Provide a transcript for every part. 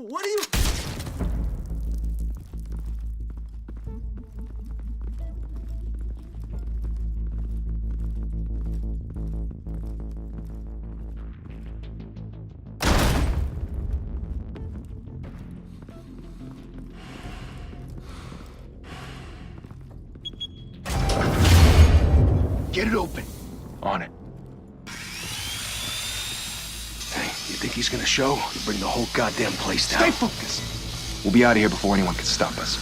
What are you... Get it open. On it. Hey, you think he's gonna show? You bring the whole goddamn place down. Stay focused. We'll be out of here before anyone can stop us.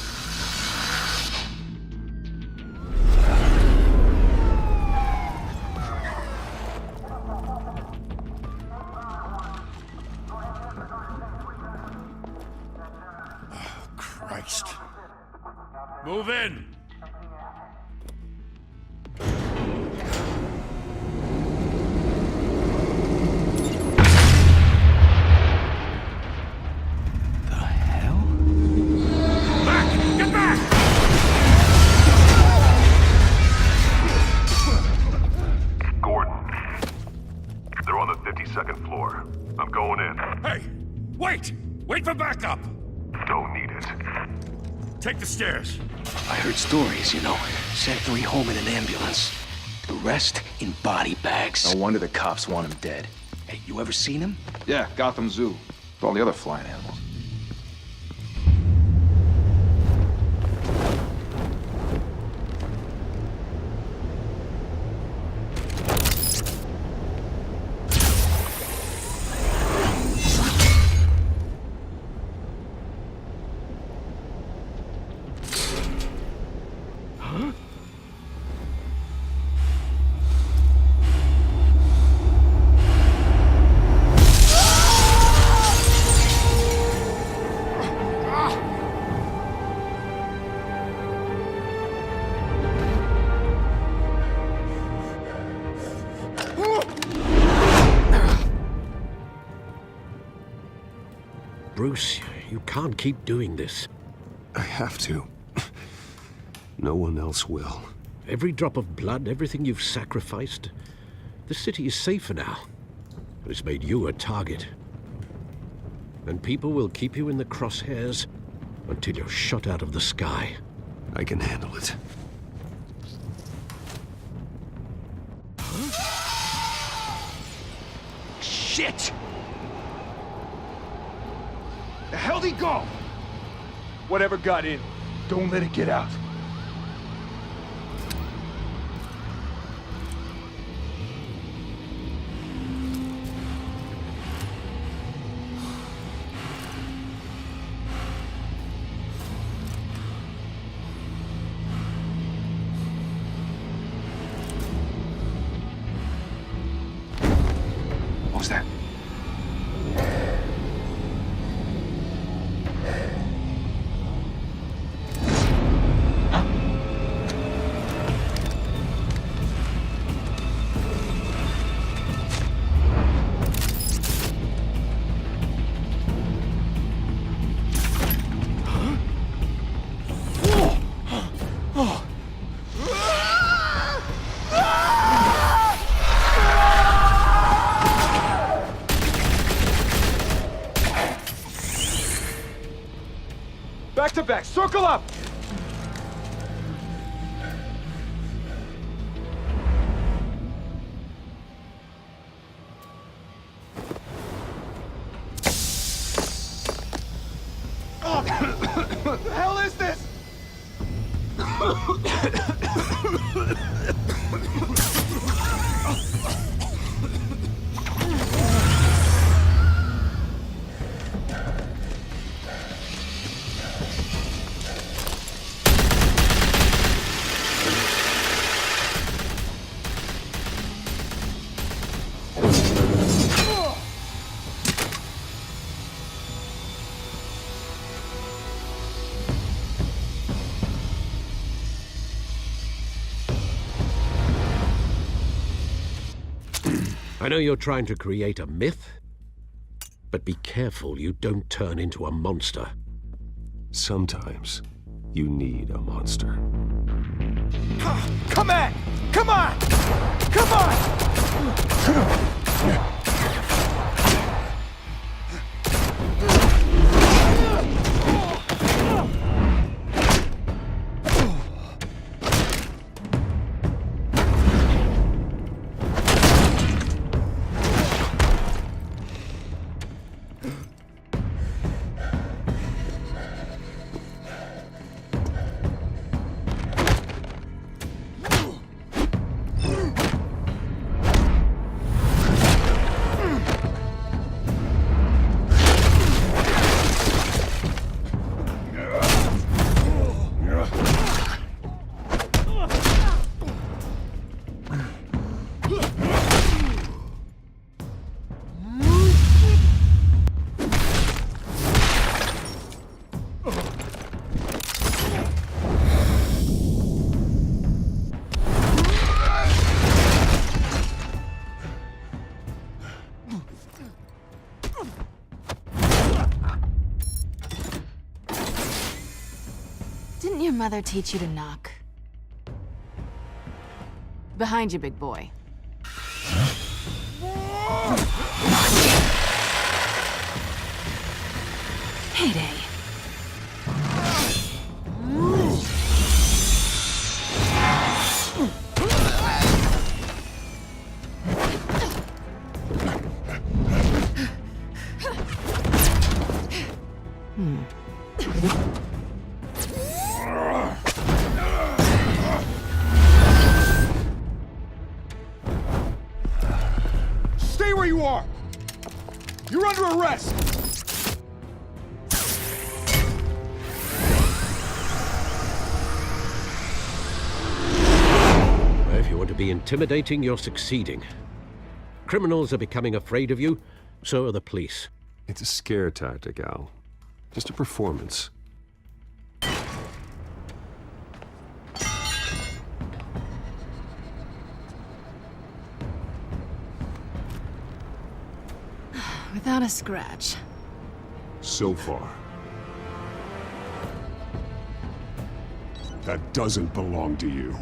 Oh, Christ. Move in! I'm going in. Hey! Wait! Wait for backup! Don't need it. Take the stairs. I heard stories, you know. Sent 3 home in an ambulance. The rest in body bags. No wonder the cops want him dead. Hey, you ever seen him? Yeah, Gotham Zoo. With all the other flying animals. Bruce, you can't keep doing this. I have to. No one else will. Every drop of blood, everything you've sacrificed. The city is safer now. But it's made you a target. And people will keep you in the crosshairs until you're shot out of the sky. I can handle it. Shit! The hell'd he go? Whatever got in, don't let it get out. What was that? Back to back, circle up! What the hell is this? I know you're trying to create a myth, but be careful you don't turn into a monster. Sometimes you need a monster. Come on! Come on! Come on! Didn't your mother teach you to knock? Behind you, big boy. Heyday. Stay where you are! You're under arrest! If you want to be intimidating, you're succeeding. Criminals are becoming afraid of you, so are the police. It's a scare tactic, Al. Just a performance. Without a scratch. So far. That doesn't belong to you.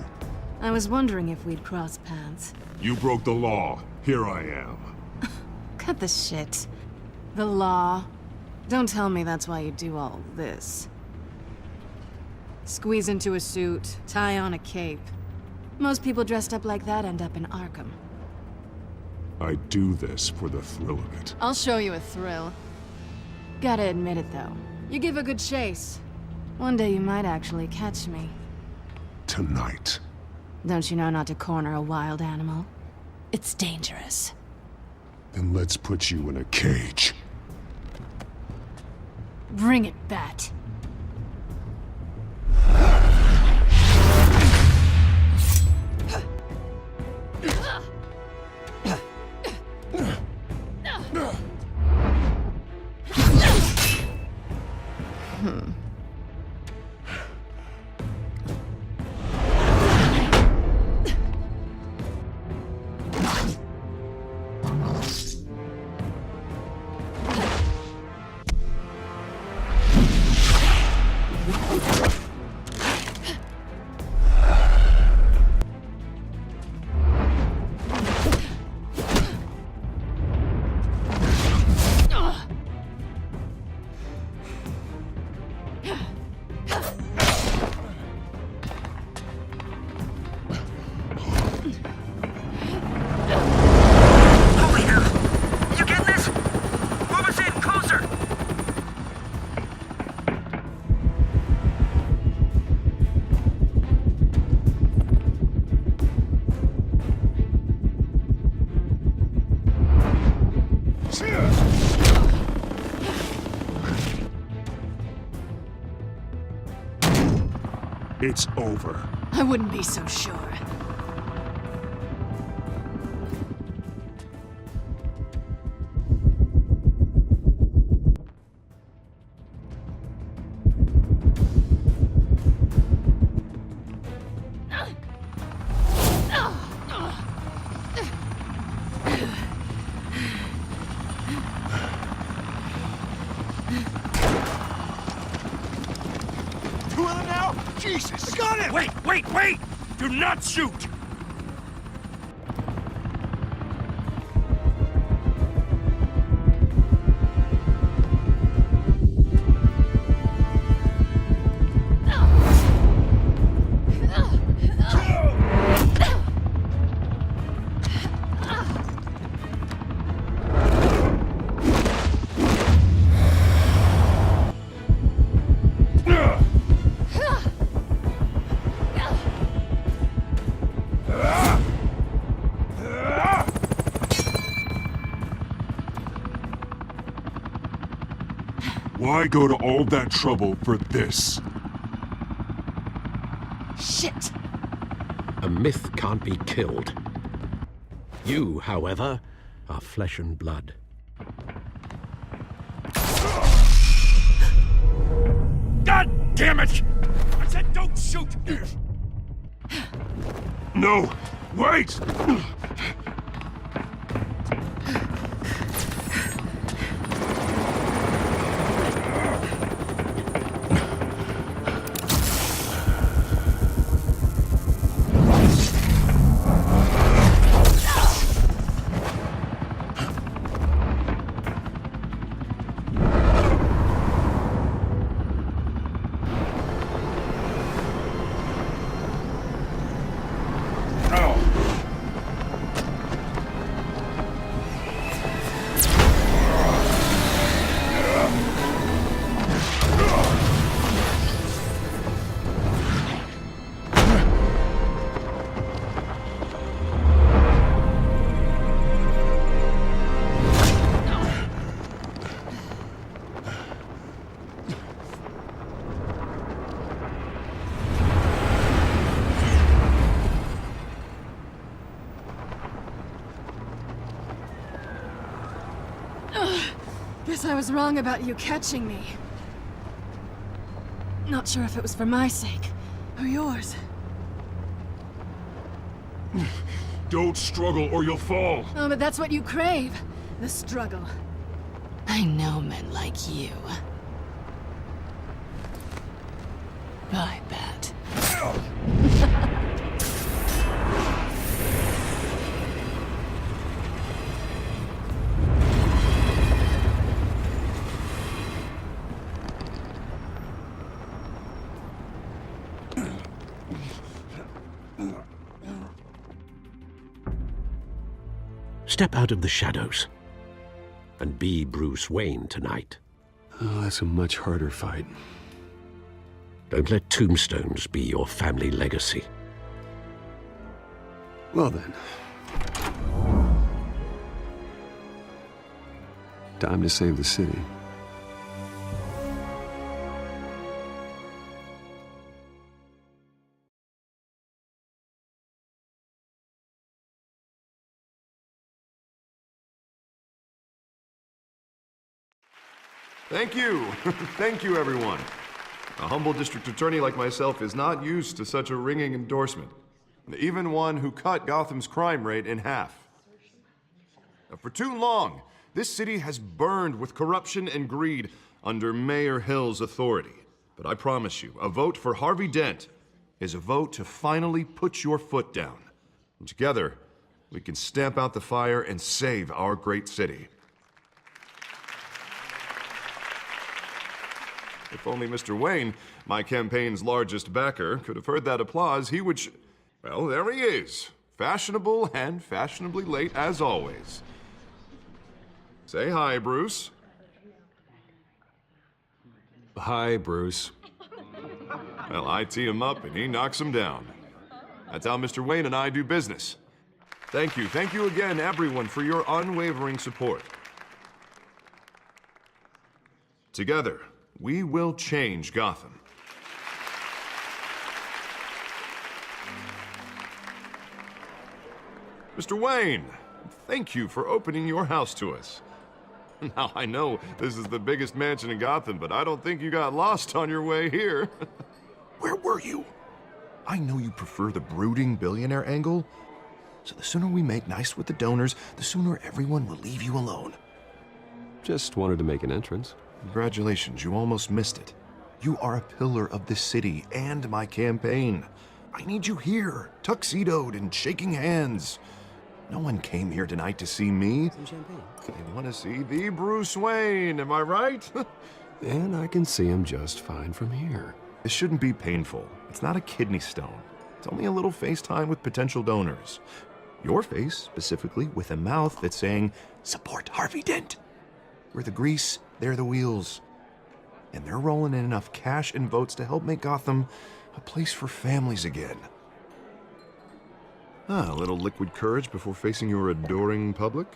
I was wondering if we'd cross paths. You broke the law. Here I am. Cut the shit. The law. Don't tell me that's why you do all this. Squeeze into a suit, tie on a cape. Most people dressed up like that end up in Arkham. I do this for the thrill of it. I'll show you a thrill. Gotta admit it, though. You give a good chase. One day you might actually catch me. Tonight. Don't you know not to corner a wild animal? It's dangerous. Then let's put you in a cage. Bring it, Bat. It's over. I wouldn't be so sure. Two of them now? Jesus! I got him! Wait! Do not shoot! Why go to all that trouble for this? Shit! A myth can't be killed. You, however, are flesh and blood. Damn it! I said don't shoot! No! Wait! Guess I was wrong about you catching me. Not sure if it was for my sake, or yours. Don't struggle or you'll fall. Oh, but that's what you crave. The struggle. I know men like you. I bet. Step out of the shadows and be Bruce Wayne tonight. Oh, that's a much harder fight. Don't let tombstones be your family legacy. Well then. Time to save the city. Thank you. Thank you, everyone. A humble district attorney like myself is not used to such a ringing endorsement. Even one who cut Gotham's crime rate in half. For too long, this city has burned with corruption and greed under Mayor Hill's authority. But I promise you, a vote for Harvey Dent is a vote to finally put your foot down. And together, we can stamp out the fire and save our great city. If only Mr. Wayne, my campaign's largest backer, could have heard that applause, he would well, there he is. Fashionable and fashionably late as always. Say hi, Bruce. Hi, Bruce. Well, I tee him up and he knocks him down. That's how Mr. Wayne and I do business. Thank you again, everyone, for your unwavering support. Together, we will change Gotham. Mr. Wayne, thank you for opening your house to us. Now, I know this is the biggest mansion in Gotham, but I don't think you got lost on your way here. Where were you? I know you prefer the brooding billionaire angle, so the sooner we make nice with the donors, the sooner everyone will leave you alone. Just wanted to make an entrance. Congratulations, you almost missed it. You are a pillar of this city and my campaign. I need you here, tuxedoed and shaking hands. No one came here tonight to see me. Some champagne. They want to see the Bruce Wayne, am I right? And I can see him just fine from here. This shouldn't be painful. It's not a kidney stone. It's only a little FaceTime with potential donors. Your face, specifically, with a mouth that's saying, support Harvey Dent. We're the grease, they're the wheels. And they're rolling in enough cash and votes to help make Gotham a place for families again. A little liquid courage before facing your adoring public.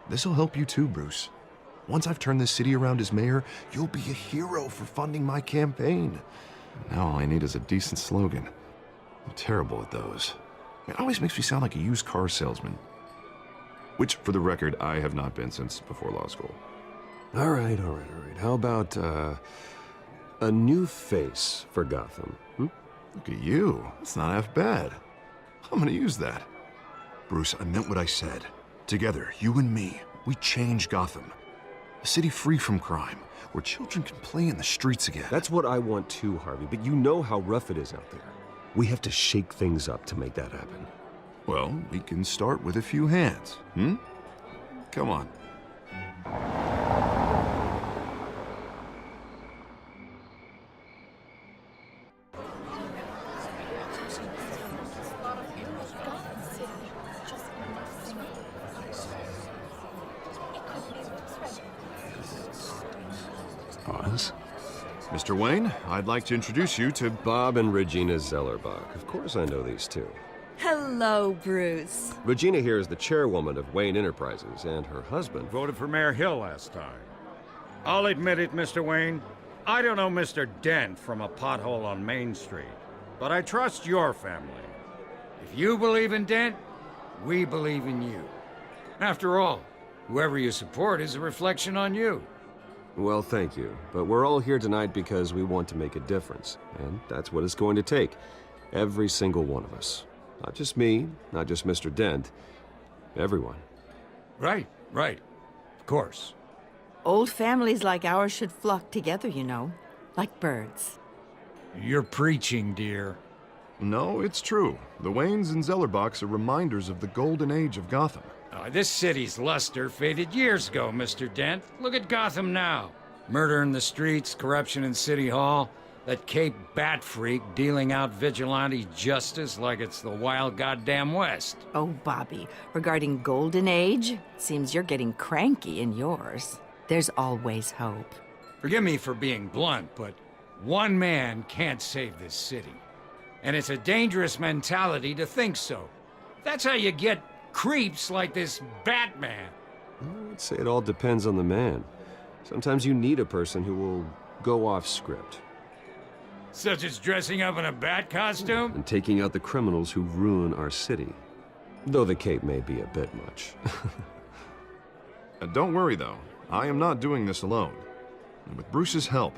This'll help you too, Bruce. Once I've turned this city around as mayor, you'll be a hero for funding my campaign. Now all I need is a decent slogan. I'm terrible at those. It always makes me sound like a used car salesman. Which, for the record, I have not been since before law school. All right. How about, A new face for Gotham. Look at you. It's not half bad. I'm gonna use that. Bruce, I meant what I said. Together, you and me, we change Gotham. A city free from crime, where children can play in the streets again. That's what I want too, Harvey, but you know how rough it is out there. We have to shake things up to make that happen. Well, we can start with a few hands, Come on. Pause. Mr. Wayne, I'd like to introduce you to... Bob and Regina Zellerbach. Of course I know these two. Hello, Bruce. Regina here is the chairwoman of Wayne Enterprises, and her husband... Voted for Mayor Hill last time. I'll admit it, Mr. Wayne. I don't know Mr. Dent from a pothole on Main Street, but I trust your family. If you believe in Dent, we believe in you. After all, whoever you support is a reflection on you. Well, thank you. But we're all here tonight because we want to make a difference. And that's what it's going to take. Every single one of us. Not just me, not just Mr. Dent. Everyone. Right. Of course. Old families like ours should flock together, you know. Like birds. You're preaching, dear. No, it's true. The Waynes and Zellerbachs are reminders of the golden age of Gotham. This city's luster faded years ago, Mr. Dent. Look at Gotham now. Murder in the streets, corruption in City Hall, that Cape Bat freak dealing out vigilante justice like it's the wild goddamn West. Oh, Bobby, regarding Golden Age, seems you're getting cranky in yours. There's always hope. Forgive me for being blunt, but one man can't save this city. And it's a dangerous mentality to think so. That's how you get creeps like this Batman. I'd say it all depends on the man. Sometimes you need a person who will go off script. Such as dressing up in a bat costume? And taking out the criminals who ruin our city. Though the cape may be a bit much. Don't worry, though. I am not doing this alone. And with Bruce's help,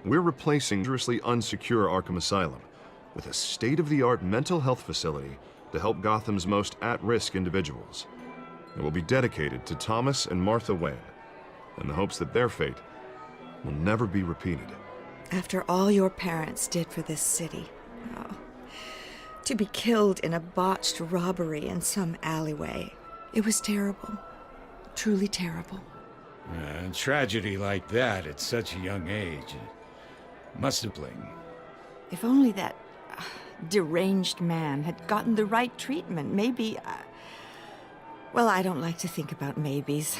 we're replacing dangerously unsecure Arkham Asylum with a state-of-the-art mental health facility to help Gotham's most at-risk individuals. It will be dedicated to Thomas and Martha Wayne, in the hopes that their fate will never be repeated. After all your parents did for this city, to be killed in a botched robbery in some alleyway, it was terrible. Truly terrible. Tragedy like that at such a young age must have been. If only that deranged man had gotten the right treatment, maybe... well, I don't like to think about maybes.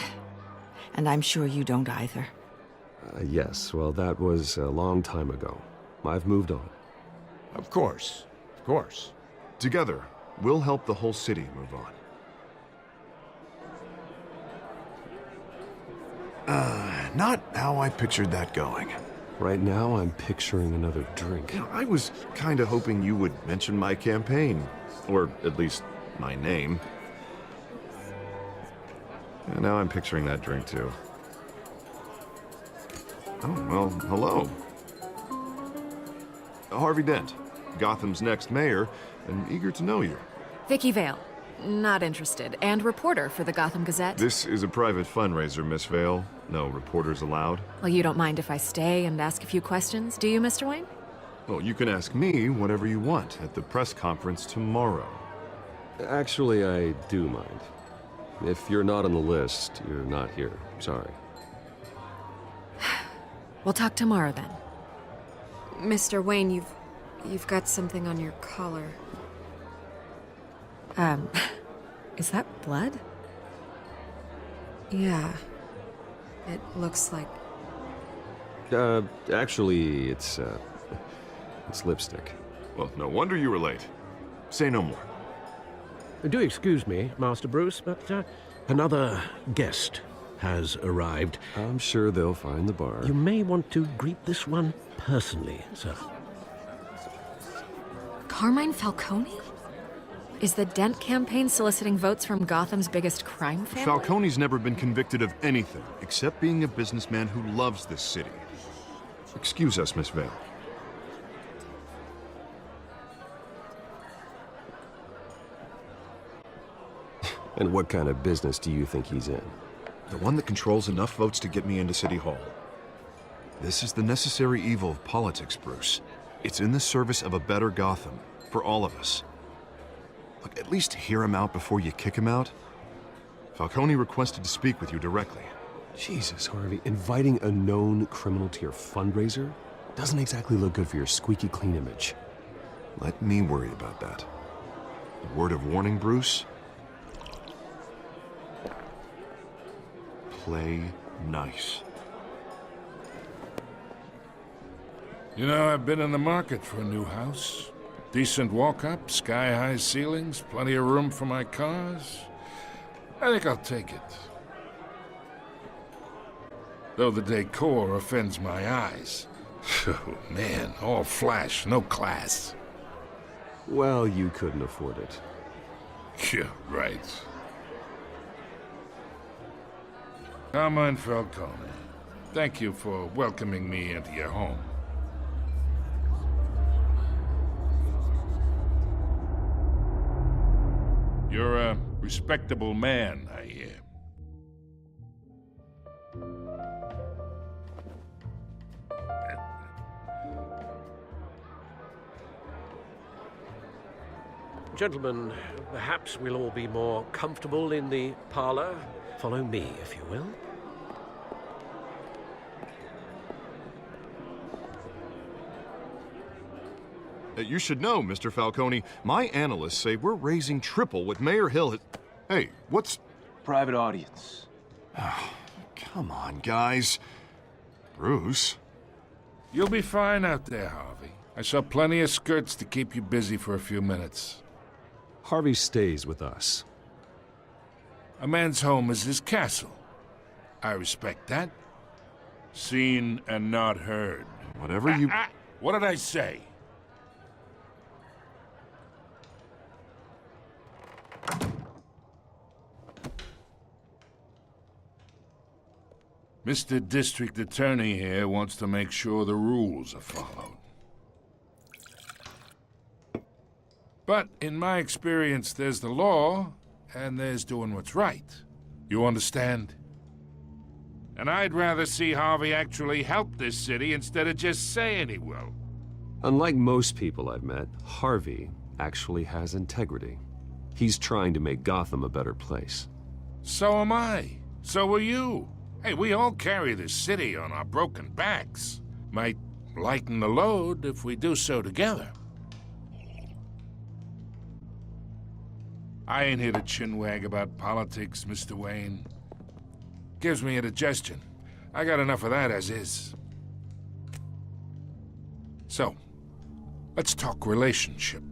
And I'm sure you don't either. Yes, well, that was a long time ago. I've moved on. Of course. Together, we'll help the whole city move on. Not how I pictured that going. Right now, I'm picturing another drink. I was kind of hoping you would mention my campaign, or at least my name. And now I'm picturing that drink, too. Oh, well, hello. Harvey Dent, Gotham's next mayor, and eager to know you. Vicky Vale. Not interested. And reporter for the Gotham Gazette. This is a private fundraiser, Miss Vale. No reporters allowed. Well, you don't mind if I stay and ask a few questions, do you, Mr. Wayne? Well, you can ask me whatever you want at the press conference tomorrow. Actually, I do mind. If you're not on the list, you're not here. Sorry. We'll talk tomorrow then. Mr. Wayne, you've got something on your collar. Is that blood? Yeah. It looks like... Actually, it's lipstick. Well, no wonder you were late. Say no more. Do excuse me, Master Bruce, but another guest has arrived. I'm sure they'll find the bar. You may want to greet this one personally, sir. Carmine Falcone? Is the Dent campaign soliciting votes from Gotham's biggest crime family? Falcone's never been convicted of anything except being a businessman who loves this city. Excuse us, Miss Vale. And what kind of business do you think he's in? The one that controls enough votes to get me into City Hall. This is the necessary evil of politics, Bruce. It's in the service of a better Gotham, for all of us. Look, at least hear him out before you kick him out. Falcone requested to speak with you directly. Jesus, Harvey, inviting a known criminal to your fundraiser doesn't exactly look good for your squeaky clean image. Let me worry about that. A word of warning, Bruce? Play nice. You know, I've been in the market for a new house. Decent walk-up, sky-high ceilings, plenty of room for my cars. I think I'll take it. Though the decor offends my eyes. Oh, man, all flash, no class. Well, you couldn't afford it. Yeah, right. Carmine Falcone, thank you for welcoming me into your home. You're a respectable man, I hear. Gentlemen, perhaps we'll all be more comfortable in the parlor. Follow me, if you will. You should know, Mr. Falcone, my analysts say we're raising triple what Mayor Hill has... Hey, what's... Private audience. Oh, come on, guys. Bruce? You'll be fine out there, Harvey. I saw plenty of skirts to keep you busy for a few minutes. Harvey stays with us. A man's home is his castle. I respect that. Seen and not heard. Whatever you... What did I say? Mr. District Attorney here wants to make sure the rules are followed. But in my experience, there's the law, and there's doing what's right. You understand? And I'd rather see Harvey actually help this city instead of just saying he will. Unlike most people I've met, Harvey actually has integrity. He's trying to make Gotham a better place. So am I. So are you. Hey, we all carry this city on our broken backs. Might lighten the load if we do so together. I ain't here to chinwag about politics, Mr. Wayne. Gives me indigestion. I got enough of that as is. So, let's talk relationship.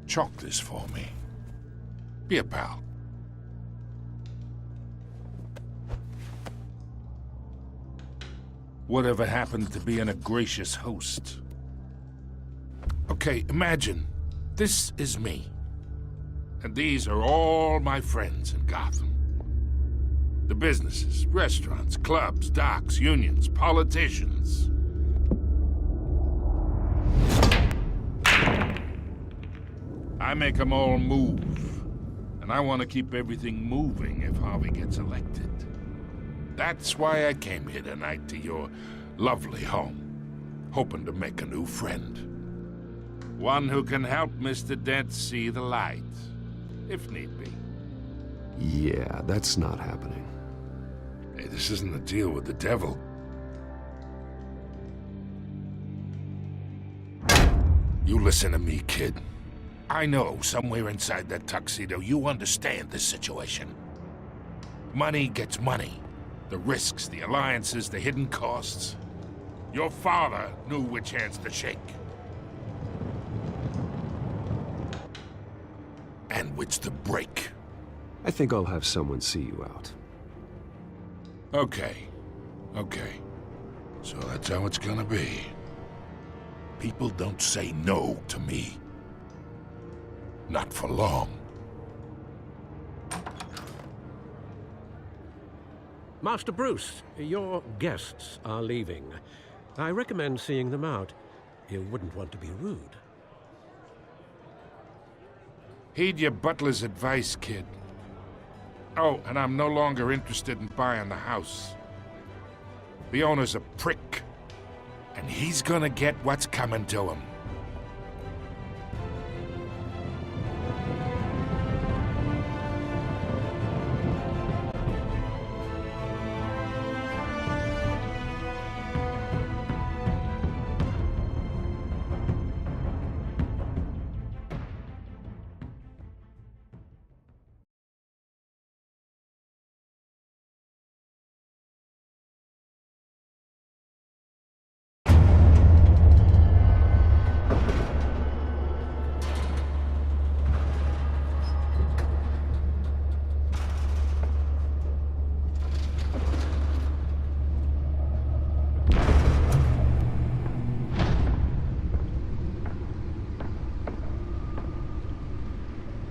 Chalk this for me. Be a pal. Whatever happened to being a gracious host? Okay, imagine, this is me. And these are all my friends in Gotham. The businesses, restaurants, clubs, docks, unions, politicians. I make them all move. And I want to keep everything moving if Harvey gets elected. That's why I came here tonight to your lovely home, hoping to make a new friend. One who can help Mr. Dent see the light, if need be. Yeah, that's not happening. Hey, this isn't a deal with the devil. You listen to me, kid. I know somewhere inside that tuxedo you understand this situation. Money gets money. The risks, the alliances, the hidden costs. Your father knew which hands to shake. And which to break. I think I'll have someone see you out. Okay. So that's how it's gonna be. People don't say no to me. Not for long. Master Bruce, your guests are leaving. I recommend seeing them out. You wouldn't want to be rude. Heed your butler's advice, kid. Oh, and I'm no longer interested in buying the house. The owner's a prick, and he's gonna get what's coming to him.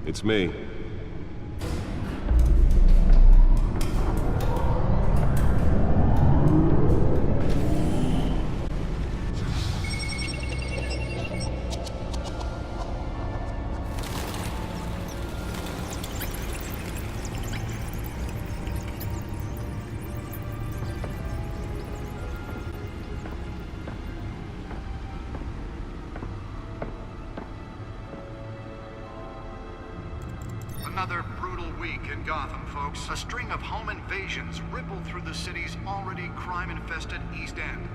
It's me. Another brutal week in Gotham, folks. A string of home invasions rippled through the city's already crime-infested East End.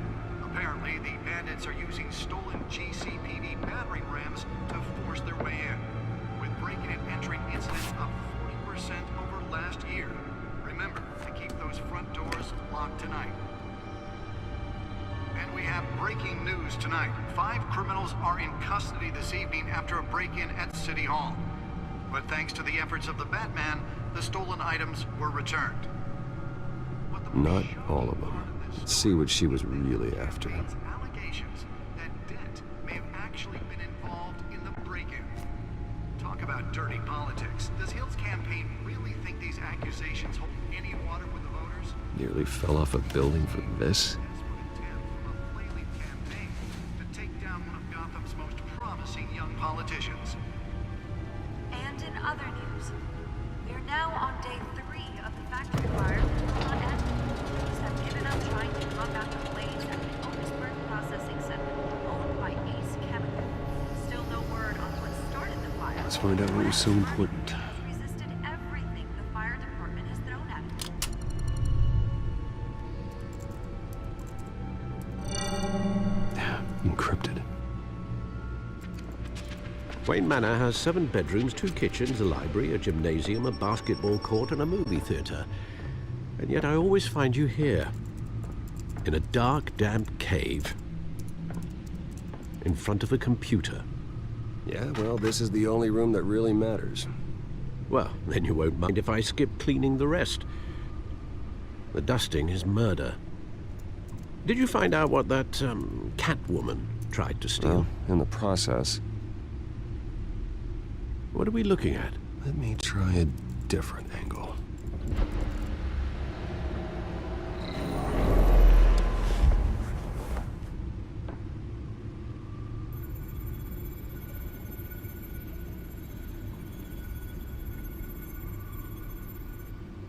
Apparently, the bandits are using stolen GCPD battering rams to force their way in, with breaking and entering incidents up 40% over last year. Remember to keep those front doors locked tonight. And we have breaking news tonight. 5 criminals are in custody this evening after a break-in at City Hall. But thanks to the efforts of the Batman, the stolen items were returned. Not all of them. Let's see what she was really after. Allegations that Dent may have actually been involved in the break-in. Talk about dirty politics. Does Hill's campaign really think these accusations hold any water with the voters? Nearly fell off a building for this? To take down one of Gotham's most promising young politicians. And in other news, we are now on day 3 of the factory fire and police have given up trying to combat the blaze at the Otisburg processing center owned by Ace Chemical. Still no word on what started the fire. Let's find out what was so important. Resisted everything the fire department has thrown at it. Encrypted. Wayne Manor has 7 bedrooms, 2 kitchens, a library, a gymnasium, a basketball court, and a movie theater. And yet I always find you here, in a dark, damp cave, in front of a computer. Yeah, well, this is the only room that really matters. Well, then you won't mind if I skip cleaning the rest. The dusting is murder. Did you find out what that, Catwoman tried to steal? Well, in the process. What are we looking at? Let me try a different angle.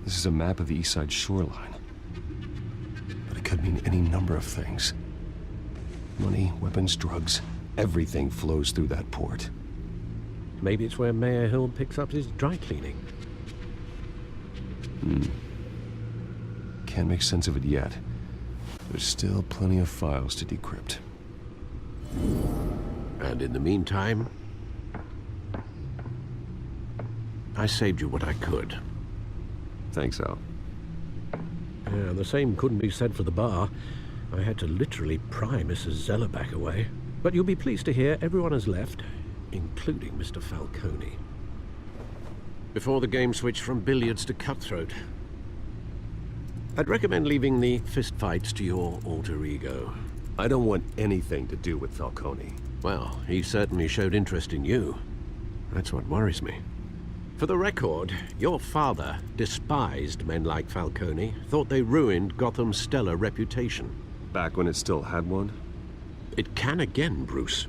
This is a map of the East Side shoreline. But it could mean any number of things. Money, weapons, drugs, everything flows through that port. Maybe it's where Mayor Hill picks up his dry cleaning. Can't make sense of it yet. There's still plenty of files to decrypt. And in the meantime, I saved you what I could. Thanks, Al. Yeah, the same couldn't be said for the bar. I had to literally pry Mrs. Zellerback away. But you'll be pleased to hear everyone has left, including Mr. Falcone. Before the game switched from billiards to cutthroat. I'd recommend leaving the fistfights to your alter ego. I don't want anything to do with Falcone. Well, he certainly showed interest in you. That's what worries me. For the record, your father despised men like Falcone, thought they ruined Gotham's stellar reputation. Back when it still had one? It can again, Bruce.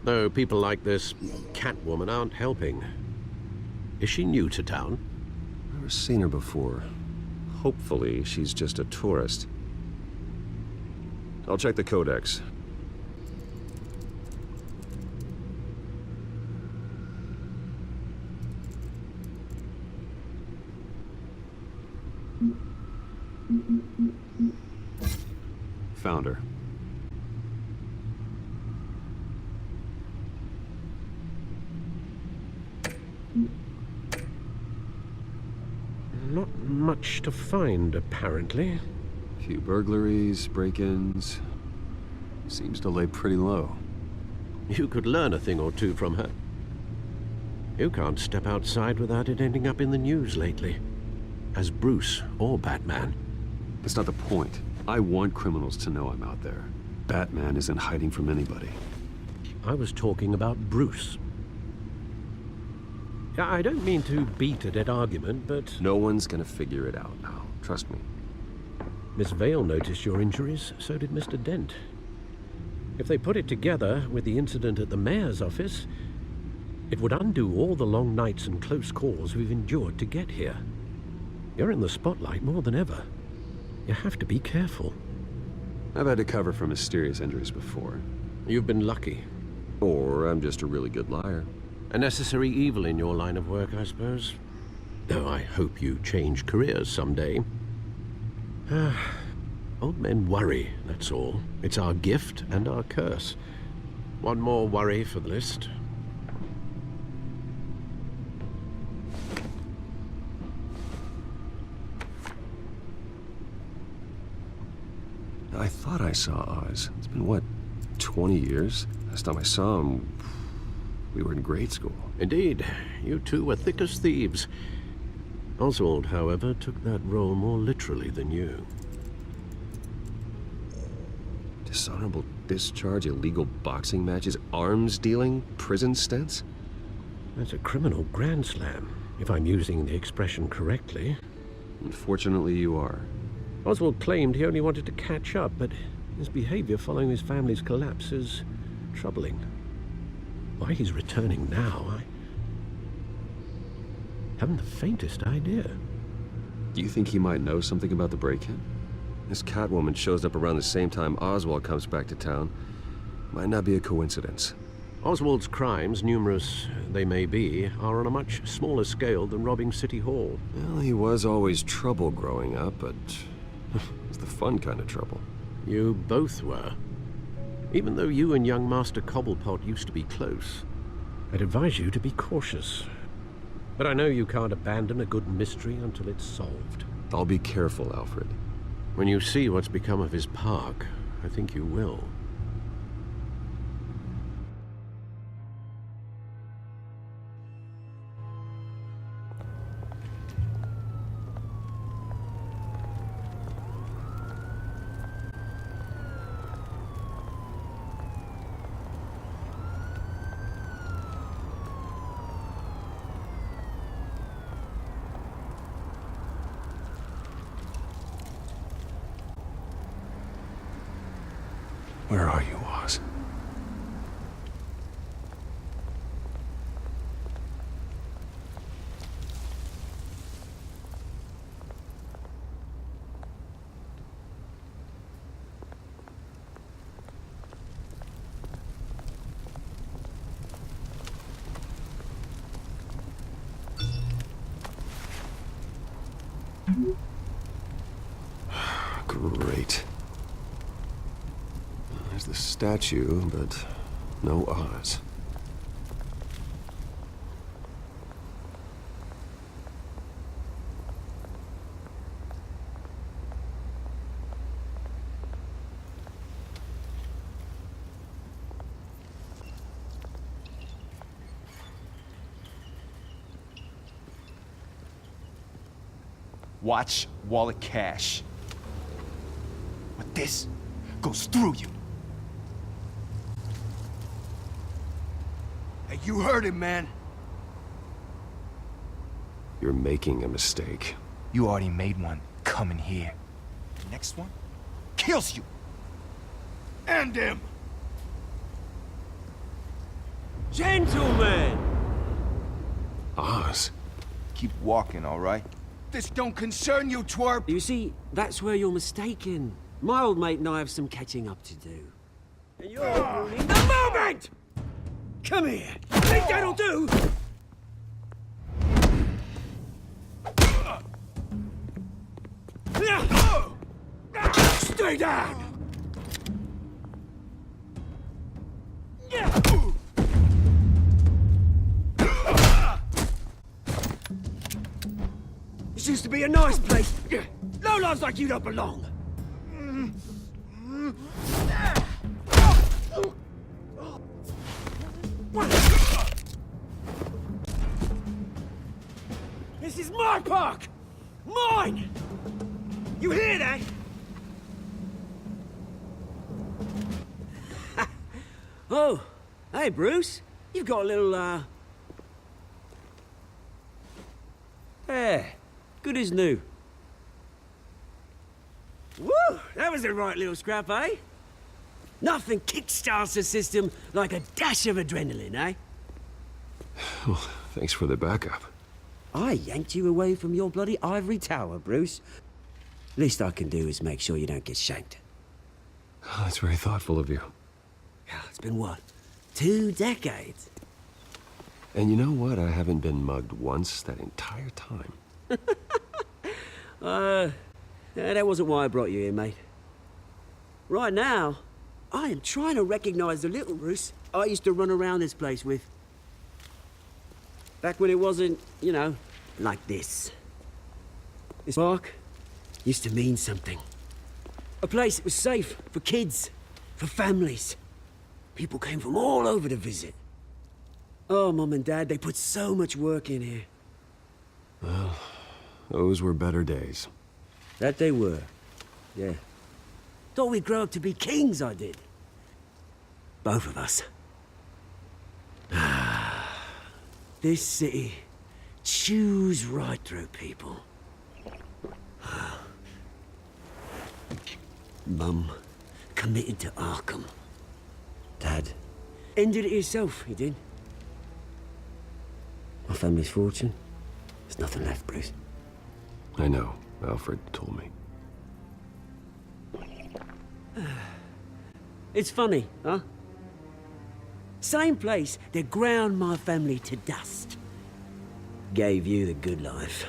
Though people like this Catwoman aren't helping. Is she new to town? Never seen her before. Hopefully, she's just a tourist. I'll check the codex. Found her. Not much to find, apparently. Few burglaries, break-ins. Seems to lay pretty low. You could learn a thing or two from her. You can't step outside without it ending up in the news lately. As Bruce or Batman. That's not the point. I want criminals to know I'm out there. Batman isn't hiding from anybody. I was talking about Bruce. I don't mean to beat a dead argument, but... No one's gonna figure it out now. Trust me. Miss Vale noticed your injuries, so did Mr. Dent. If they put it together with the incident at the mayor's office, it would undo all the long nights and close calls we've endured to get here. You're in the spotlight more than ever. You have to be careful. I've had to cover for mysterious injuries before. You've been lucky. Or I'm just a really good liar. A necessary evil in your line of work, I suppose. Though I hope you change careers someday. Old men worry, that's all. It's our gift and our curse. One more worry for the list. I thought I saw Oz. It's been, what, 20 years? Last time I saw him, we were in grade school. Indeed. You two were thick as thieves. Oswald, however, took that role more literally than you. Dishonorable discharge, illegal boxing matches, arms dealing, prison stints? That's a criminal grand slam, if I'm using the expression correctly. Unfortunately, you are. Oswald claimed he only wanted to catch up, but his behavior following his family's collapse is troubling. Why he's returning now, I haven't the faintest idea. Do you think he might know something about the break-in? This Catwoman shows up around the same time Oswald comes back to town. Might not be a coincidence. Oswald's crimes, numerous they may be, are on a much smaller scale than robbing City Hall. Well, he was always trouble growing up, but it's the fun kind of trouble. You both were. Even though you and young Master Cobblepot used to be close, I'd advise you to be cautious. But I know you can't abandon a good mystery until it's solved. I'll be careful, Alfred. When you see what's become of his park, I think you will. Where are you, Oz? Great. There's the statue, but no Oz. Watch wallet cash. But this goes through you. Hey, you heard him, man. You're making a mistake. You already made one coming here. The next one kills you. End him! Gentlemen! Oz. Keep walking, all right? This don't concern you, twerp! You see, that's where you're mistaken. My old mate and I have some catching up to do. And you're ruining the moment! Come here! Think that'll do? Stay down! This used to be a nice place. Lowlifes like you don't belong. This is my park! Mine! You hear that? Oh, hey, Bruce. You've got a little, Yeah, good as new. Woo! That was a right little scrap, eh? Nothing kickstarts the system like a dash of adrenaline, eh? Well, thanks for the backup. I yanked you away from your bloody ivory tower, Bruce. Least I can do is make sure you don't get shanked. Oh, that's very thoughtful of you. It's been what? 2 decades? And you know what? I haven't been mugged once that entire time. That wasn't why I brought you here, mate. Right now, I am trying to recognize the little Bruce I used to run around this place with. Back when it wasn't, you know, like this. This park used to mean something. A place that was safe for kids, for families. People came from all over to visit. Oh, Mum and Dad, they put so much work in here. Well, those were better days. That they were, yeah. Thought we'd grow up to be kings, I did. Both of us. This city chews right through people. Mum committed to Arkham. Dad ended it himself, he did. My family's fortune, there's nothing left, Bruce. I know. Alfred told me. It's funny, huh? Same place that ground my family to dust. Gave you the good life.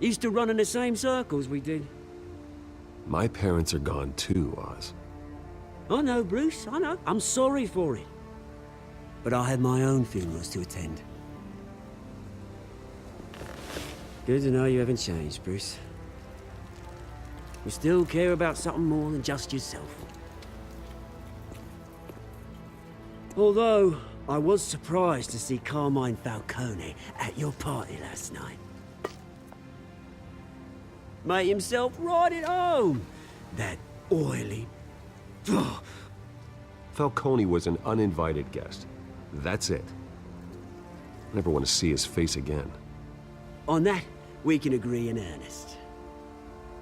Used to run in the same circles we did. My parents are gone too, Oz. I know, Bruce, I know. I'm sorry for it. But I had my own funerals to attend. Good to know you haven't changed, Bruce. You still care about something more than just yourself. Although, I was surprised to see Carmine Falcone at your party last night. Made himself right at home. That oily... Falcone was an uninvited guest. That's it. I never want to see his face again. On that, we can agree in earnest.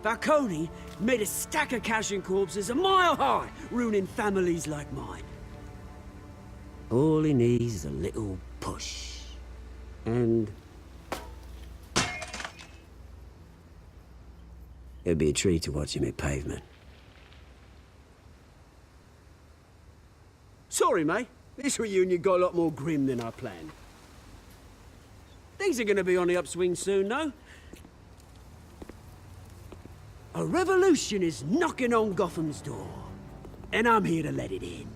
Falcone made a stack of cash and corpses a mile high, ruining families like mine. All he needs is a little push. And... it'd be a treat to watch him hit pavement. Sorry, mate. This reunion got a lot more grim than I planned. Things are gonna be on the upswing soon, though. A revolution is knocking on Gotham's door. And I'm here to let it in.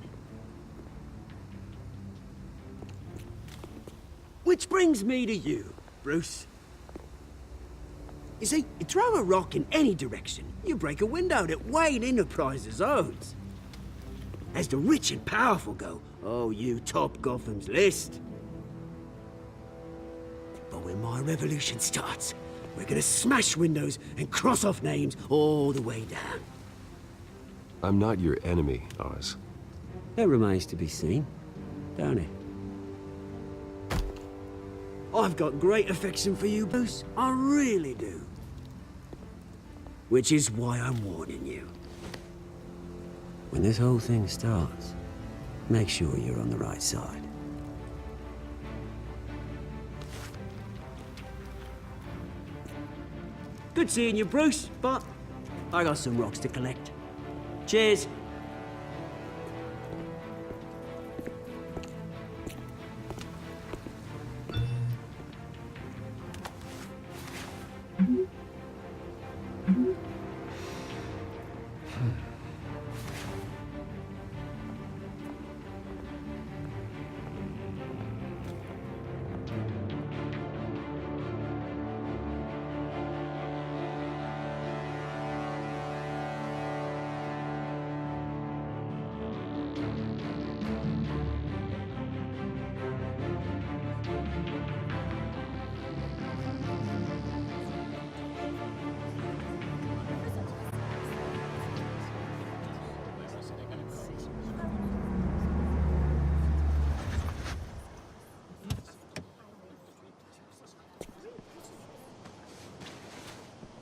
Which brings me to you, Bruce. You see, you throw a rock in any direction, you break a window that Wayne Enterprises owns. As the rich and powerful go, oh, you top Gotham's list. But when my revolution starts, we're gonna smash windows and cross off names all the way down. I'm not your enemy, Oz. That remains to be seen, don't it? I've got great affection for you, Bruce. I really do. Which is why I'm warning you. When this whole thing starts, make sure you're on the right side. Good seeing you, Bruce, but I got some rocks to collect. Cheers.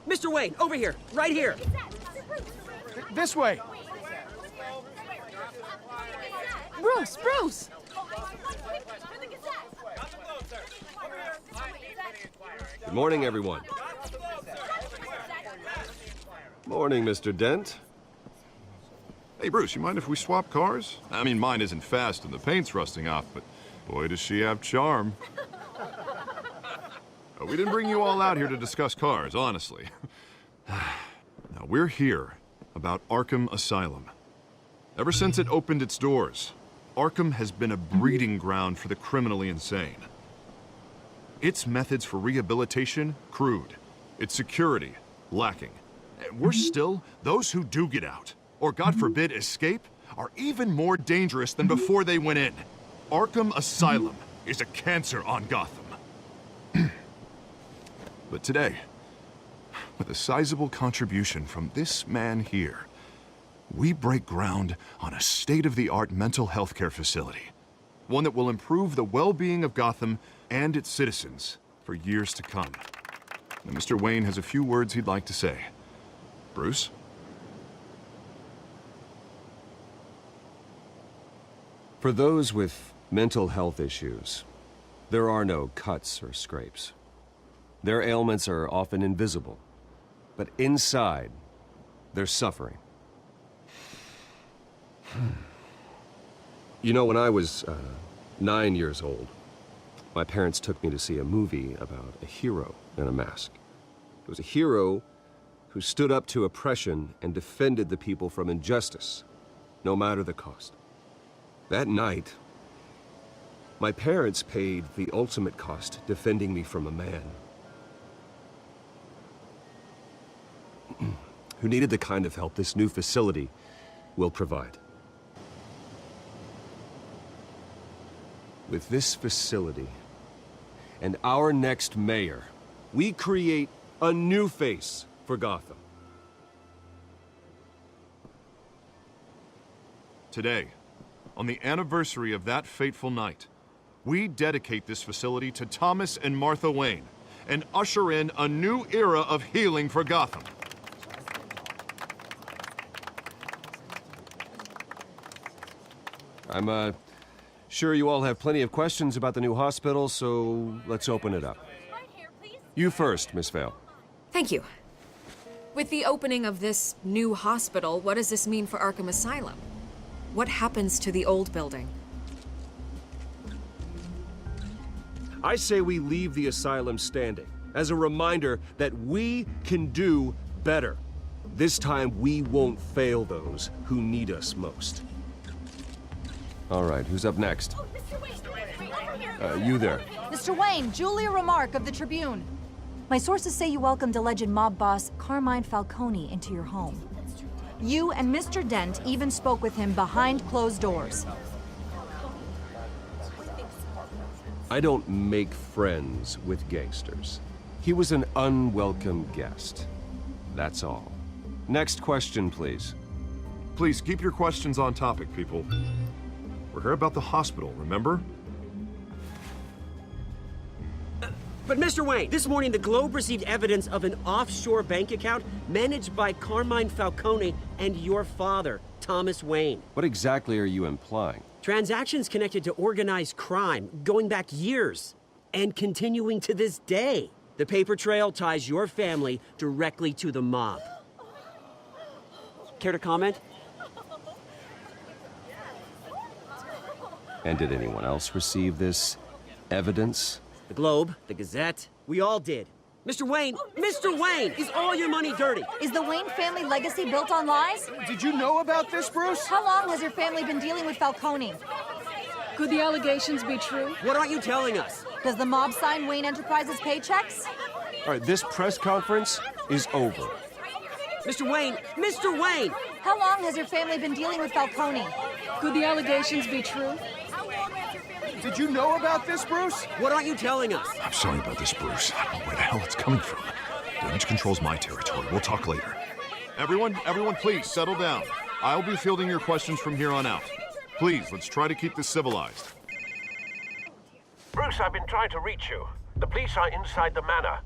Mr. Wayne, over here, right here. This way. Bruce, Bruce! Good morning, everyone. Morning, Mr. Dent. Hey, Bruce, you mind if we swap cars? I mean, mine isn't fast and the paint's rusting off, but boy, does she have charm. We didn't bring you all out here to discuss cars, honestly. Now, we're here about Arkham Asylum. Ever since it opened its doors, Arkham has been a breeding ground for the criminally insane. Its methods for rehabilitation, crude. Its security, lacking. And worse still, those who do get out, or God forbid escape, are even more dangerous than before they went in. Arkham Asylum is a cancer on Gotham. But today, with a sizable contribution from this man here, we break ground on a state-of-the-art mental health care facility. One that will improve the well-being of Gotham and its citizens for years to come. Now, Mr. Wayne has a few words he'd like to say. Bruce? For those with mental health issues, there are no cuts or scrapes. Their ailments are often invisible, but inside, they're suffering. You know, when I was 9 years old, my parents took me to see a movie about a hero in a mask. It was a hero who stood up to oppression and defended the people from injustice, no matter the cost. That night, my parents paid the ultimate cost defending me from a man who needed the kind of help this new facility will provide. With this facility and our next mayor, we create a new face for Gotham. Today, on the anniversary of that fateful night, we dedicate this facility to Thomas and Martha Wayne and usher in a new era of healing for Gotham. I'm sure you all have plenty of questions about the new hospital, so let's open it up. You first, Miss Vale. Thank you. With the opening of this new hospital, what does this mean for Arkham Asylum? What happens to the old building? I say we leave the asylum standing as a reminder that we can do better. This time, we won't fail those who need us most. All right, who's up next? You there. Mr. Wayne, Julia Remark of the Tribune. My sources say you welcomed alleged mob boss Carmine Falcone into your home. You and Mr. Dent even spoke with him behind closed doors. I don't make friends with gangsters. He was an unwelcome guest. That's all. Next question, please. Please keep your questions on topic, people. We're here about the hospital, remember? But Mr. Wayne, this morning the Globe received evidence of an offshore bank account managed by Carmine Falcone and your father, Thomas Wayne. What exactly are you implying? Transactions connected to organized crime going back years and continuing to this day. The paper trail ties your family directly to the mob. Care to comment? And did anyone else receive this evidence? The Globe, the Gazette, we all did. Mr. Wayne, is all your money dirty? Is the Wayne family legacy built on lies? Did you know about this, Bruce? How long has your family been dealing with Falcone? Could the allegations be true? What aren't you telling us? Does the mob sign Wayne Enterprises paychecks? All right, this press conference is over. Mr. Wayne! How long has your family been dealing with Falcone? Could the allegations be true? Did you know about this, Bruce? What aren't you telling us? I'm sorry about this, Bruce. I don't know where the hell it's coming from. Damage control's my territory. We'll talk later. Everyone, please settle down. I'll be fielding your questions from here on out. Please, let's try to keep this civilized. Bruce, I've been trying to reach you. The police are inside the manor.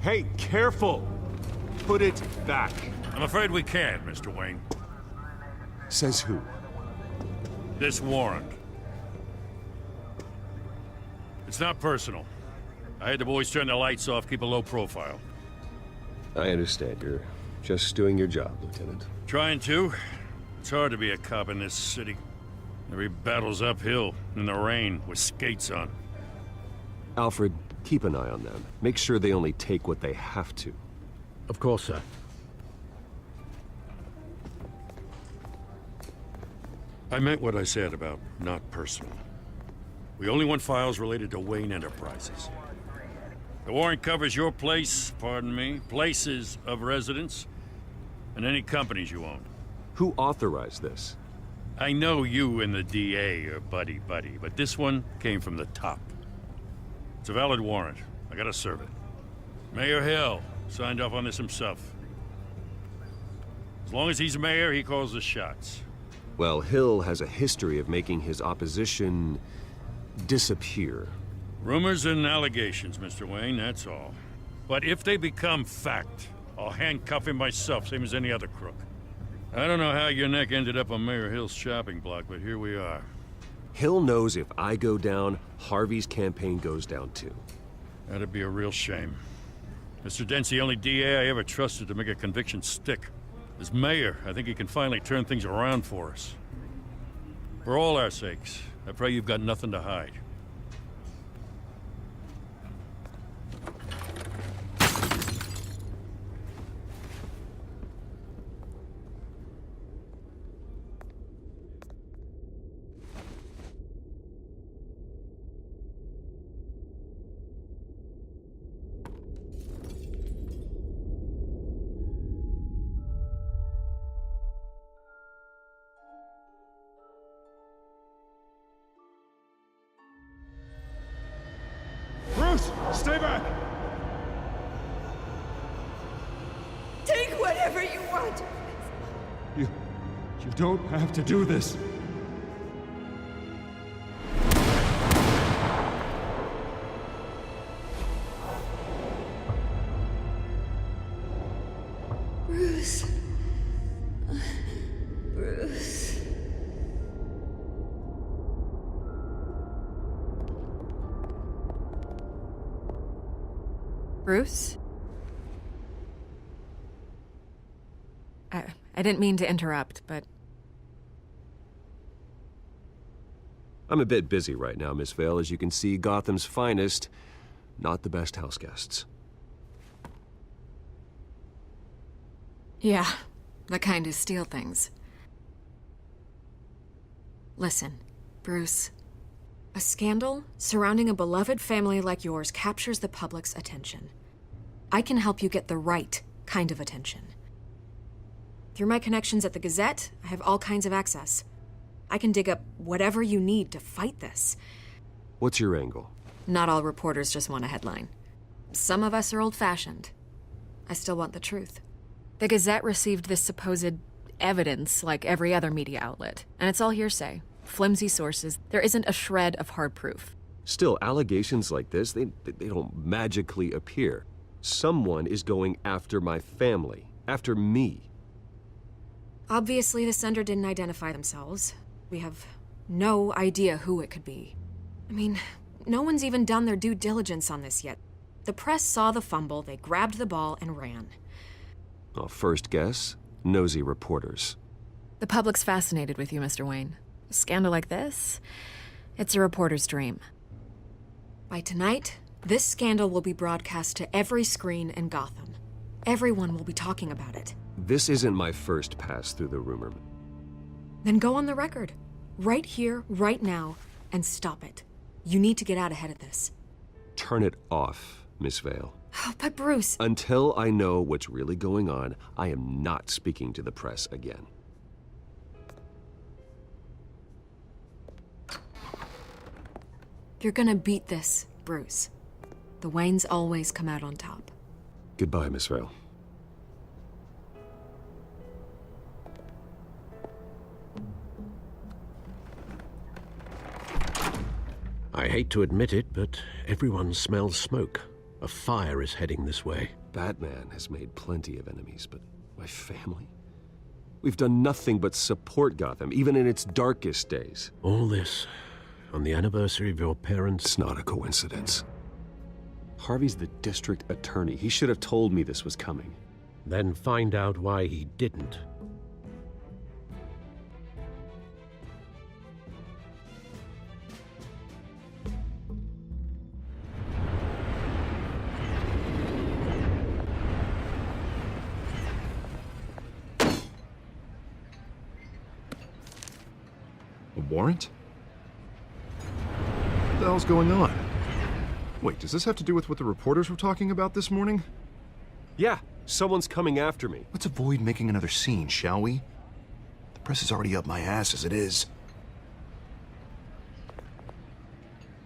Hey, careful! Put it back. I'm afraid we can't, Mr. Wayne. Says who? This warrant. It's not personal. I had the boys turn the lights off, keep a low profile. I understand. You're just doing your job, Lieutenant. Trying to. It's hard to be a cop in this city. Every battle's uphill, in the rain, with skates on. Alfred, keep an eye on them. Make sure they only take what they have to. Of course, sir. I meant what I said about not personal. We only want files related to Wayne Enterprises. The warrant covers your place, pardon me, places of residence, and any companies you own. Who authorized this? I know you and the DA are buddy-buddy, but this one came from the top. It's a valid warrant. I gotta serve it. Mayor Hill signed off on this himself. As long as he's mayor, he calls the shots. Well, Hill has a history of making his opposition disappear. Rumors and allegations, Mr. Wayne, that's all. But if they become fact, I'll handcuff him myself, same as any other crook. I don't know how your neck ended up on Mayor Hill's shopping block, but here we are. Hill knows if I go down, Harvey's campaign goes down too. That'd be a real shame. Mr. Dent's the only DA I ever trusted to make a conviction stick. As mayor, I think he can finally turn things around for us. For all our sakes, I pray you've got nothing to hide. Bruce, stay back! Take whatever you want. You don't have to do this. Bruce. Bruce. Bruce? I didn't mean to interrupt, but... I'm a bit busy right now, Miss Vale. As you can see, Gotham's finest, not the best house guests. Yeah, the kind who steal things. Listen, Bruce. A scandal surrounding a beloved family like yours captures the public's attention. I can help you get the right kind of attention. Through my connections at the Gazette, I have all kinds of access. I can dig up whatever you need to fight this. What's your angle? Not all reporters just want a headline. Some of us are old-fashioned. I still want the truth. The Gazette received this supposed evidence like every other media outlet, and it's all hearsay. Flimsy sources. There isn't a shred of hard proof. Still, allegations like this, they don't magically appear. Someone is going after my family, after me. Obviously, the sender didn't identify themselves. We have no idea who it could be. I mean, no one's even done their due diligence on this yet. The press saw the fumble, they grabbed the ball and ran. Well, first guess, nosy reporters. The public's fascinated with you, Mr. Wayne. A scandal like this, it's a reporter's dream. By tonight, this scandal will be broadcast to every screen in Gotham. Everyone will be talking about it. This isn't my first pass through the rumor. Then go on the record. Right here, right now, and stop it. You need to get out ahead of this. Turn it off, Miss Vale. Oh, but Bruce... Until I know what's really going on, I am not speaking to the press again. You're gonna beat this, Bruce. The Waynes always come out on top. Goodbye, Miss Vale. I hate to admit it, but everyone smells smoke. A fire is heading this way. Batman has made plenty of enemies, but my family? We've done nothing but support Gotham, even in its darkest days. All this on the anniversary of your parents'... It's not a coincidence. Harvey's the district attorney. He should have told me this was coming. Then find out why he didn't. A warrant? What the hell's going on? Wait, does this have to do with what the reporters were talking about this morning? Yeah, someone's coming after me. Let's avoid making another scene, shall we? The press is already up my ass as it is.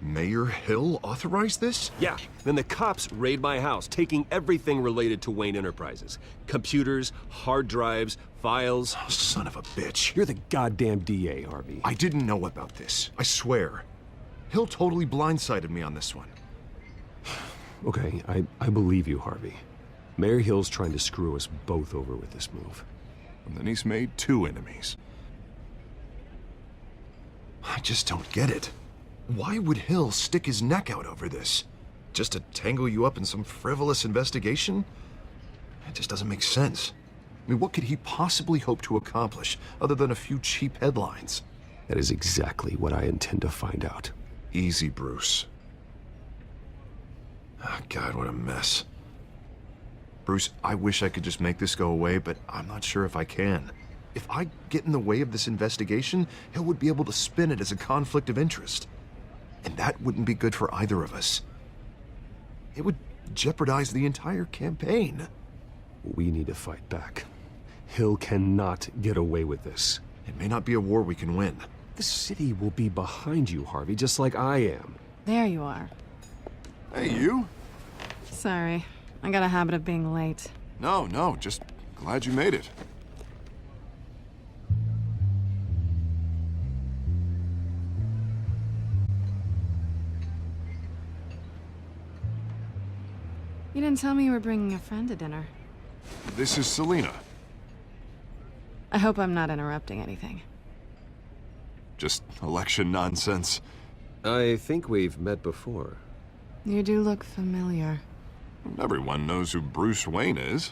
Mayor Hill authorized this? Yeah, then the cops raid my house, taking everything related to Wayne Enterprises. Computers, hard drives, files. Oh, son of a bitch. You're the goddamn DA, Harvey. I didn't know about this. I swear. Hill totally blindsided me on this one. Okay, I believe you, Harvey. Mayor Hill's trying to screw us both over with this move. And then he's made 2 enemies. I just don't get it. Why would Hill stick his neck out over this? Just to tangle you up in some frivolous investigation? It just doesn't make sense. I mean, what could he possibly hope to accomplish other than a few cheap headlines? That is exactly what I intend to find out. Easy, Bruce. Oh, God, what a mess. Bruce, I wish I could just make this go away, but I'm not sure if I can. If I get in the way of this investigation, Hill would be able to spin it as a conflict of interest. And that wouldn't be good for either of us. It would jeopardize the entire campaign. We need to fight back. Hill cannot get away with this. It may not be a war we can win. The city will be behind you, Harvey, just like I am. There you are. Hey, you? Sorry. I got a habit of being late. No, just glad you made it. You didn't tell me you were bringing a friend to dinner. This is Selina. I hope I'm not interrupting anything. Just election nonsense. I think we've met before. You do look familiar. Everyone knows who Bruce Wayne is.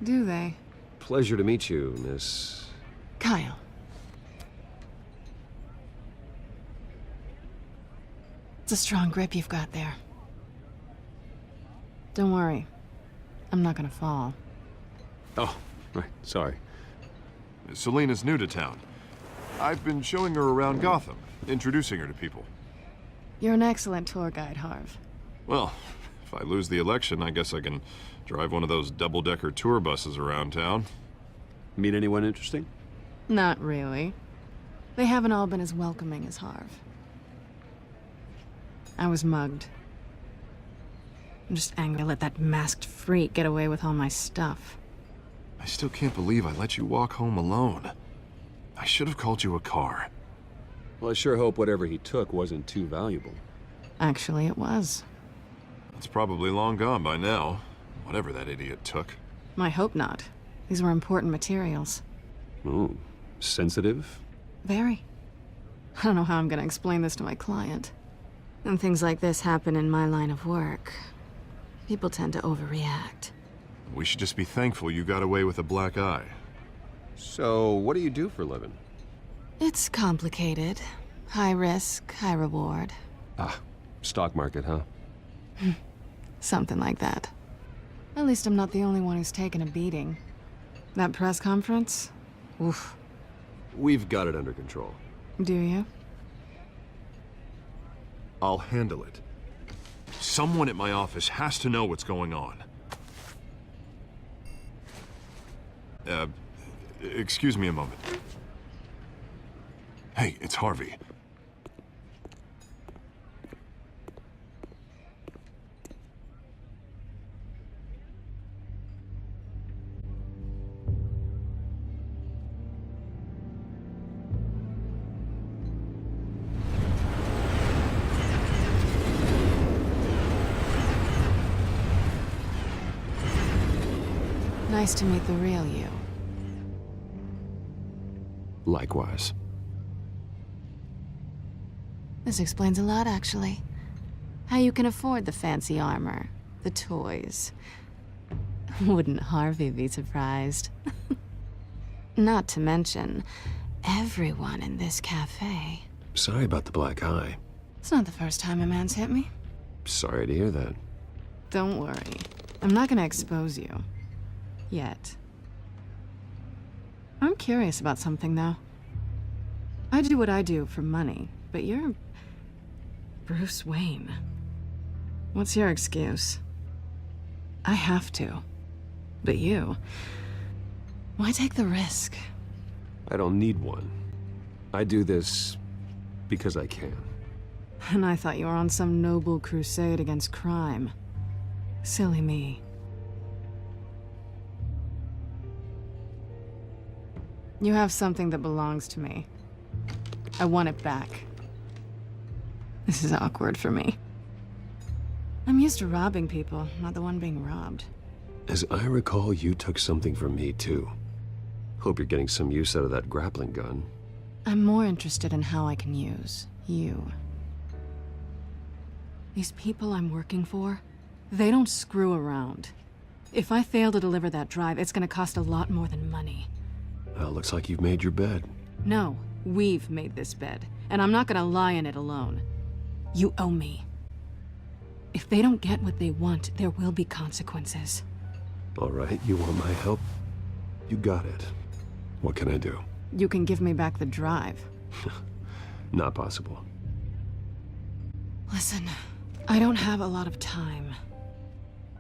Do they? Pleasure to meet you, Miss... Kyle. It's a strong grip you've got there. Don't worry. I'm not gonna fall. Oh, right. Sorry. Selina's new to town. I've been showing her around Gotham, introducing her to people. You're an excellent tour guide, Harv. Well, if I lose the election, I guess I can drive one of those double-decker tour buses around town. Meet anyone interesting? Not really. They haven't all been as welcoming as Harv. I was mugged. I'm just angry I let that masked freak get away with all my stuff. I still can't believe I let you walk home alone. I should have called you a car. Well, I sure hope whatever he took wasn't too valuable. Actually, it was. It's probably long gone by now, whatever that idiot took. I hope not. These were important materials. Ooh, sensitive? Very. I don't know how I'm gonna explain this to my client. When things like this happen in my line of work, people tend to overreact. We should just be thankful you got away with a black eye. So, what do you do for a living? It's complicated. High risk, high reward. Ah, stock market, huh? Something like that. At least I'm not the only one who's taken a beating. That press conference? Oof. We've got it under control. Do you? I'll handle it. Someone at my office has to know what's going on. Excuse me a moment. Hey, it's Harvey. Nice to meet the real you. Likewise. This explains a lot, actually. How you can afford the fancy armor, the toys. Wouldn't Harvey be surprised? Not to mention, everyone in this cafe. Sorry about the black eye. It's not the first time a man's hit me. Sorry to hear that. Don't worry. I'm not gonna expose you. Yet. I'm curious about something, though. I do what I do for money, but you're Bruce Wayne. What's your excuse? I have to. But you... why take the risk? I don't need one. I do this because I can. And I thought you were on some noble crusade against crime. Silly me. You have something that belongs to me. I want it back. This is awkward for me. I'm used to robbing people, not the one being robbed. As I recall, you took something from me, too. Hope you're getting some use out of that grappling gun. I'm more interested in how I can use you. These people I'm working for, they don't screw around. If I fail to deliver that drive, it's gonna cost a lot more than money. Well, looks like you've made your bed. No, we've made this bed, and I'm not gonna lie in it alone. You owe me. If they don't get what they want, there will be consequences. All right, you want my help? You got it. What can I do? You can give me back the drive. Not possible. Listen, I don't have a lot of time.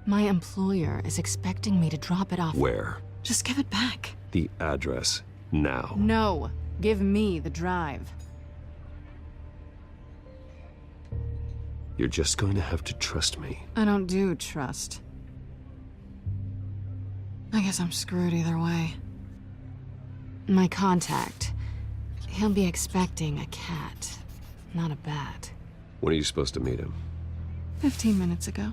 My employer is expecting me to drop it off. Where? Just give it back. The address, now. No, give me the drive. You're just going to have to trust me. I don't do trust. I guess I'm screwed either way. My contact, he'll be expecting a cat, not a bat. When are you supposed to meet him? 15 minutes ago.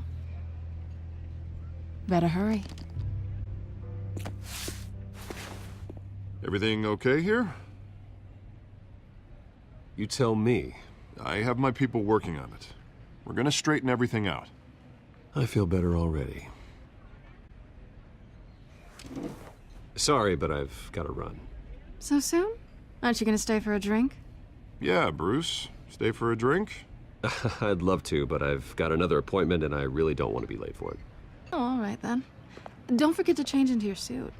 Better hurry. Everything okay here? You tell me. I have my people working on it. We're gonna straighten everything out. I feel better already. Sorry, but I've got to run. So soon? Aren't you gonna stay for a drink? Yeah, Bruce. Stay for a drink? I'd love to, but I've got another appointment and I really don't want to be late for it. Oh, all right then. Don't forget to change into your suit.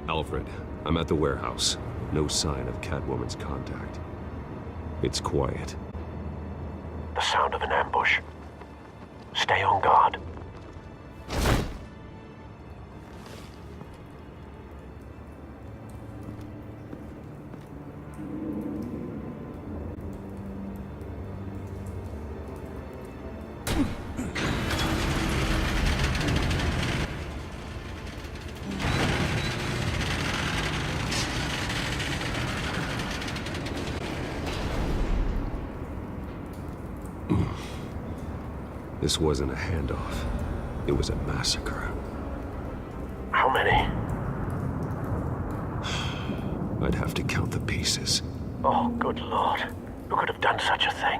Alfred, I'm at the warehouse. No sign of Catwoman's contact. It's quiet. The sound of an ambush. Stay on guard. This wasn't a handoff. It was a massacre. How many? I'd have to count the pieces. Oh, good Lord. Who could have done such a thing?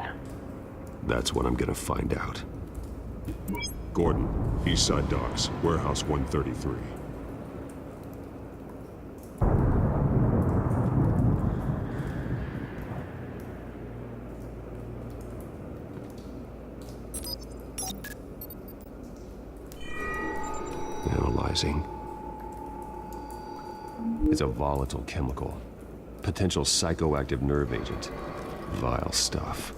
That's what I'm gonna find out. Gordon, Eastside Docks, Warehouse 133. Analyzing. It's a volatile chemical. Potential psychoactive nerve agent. Vile stuff.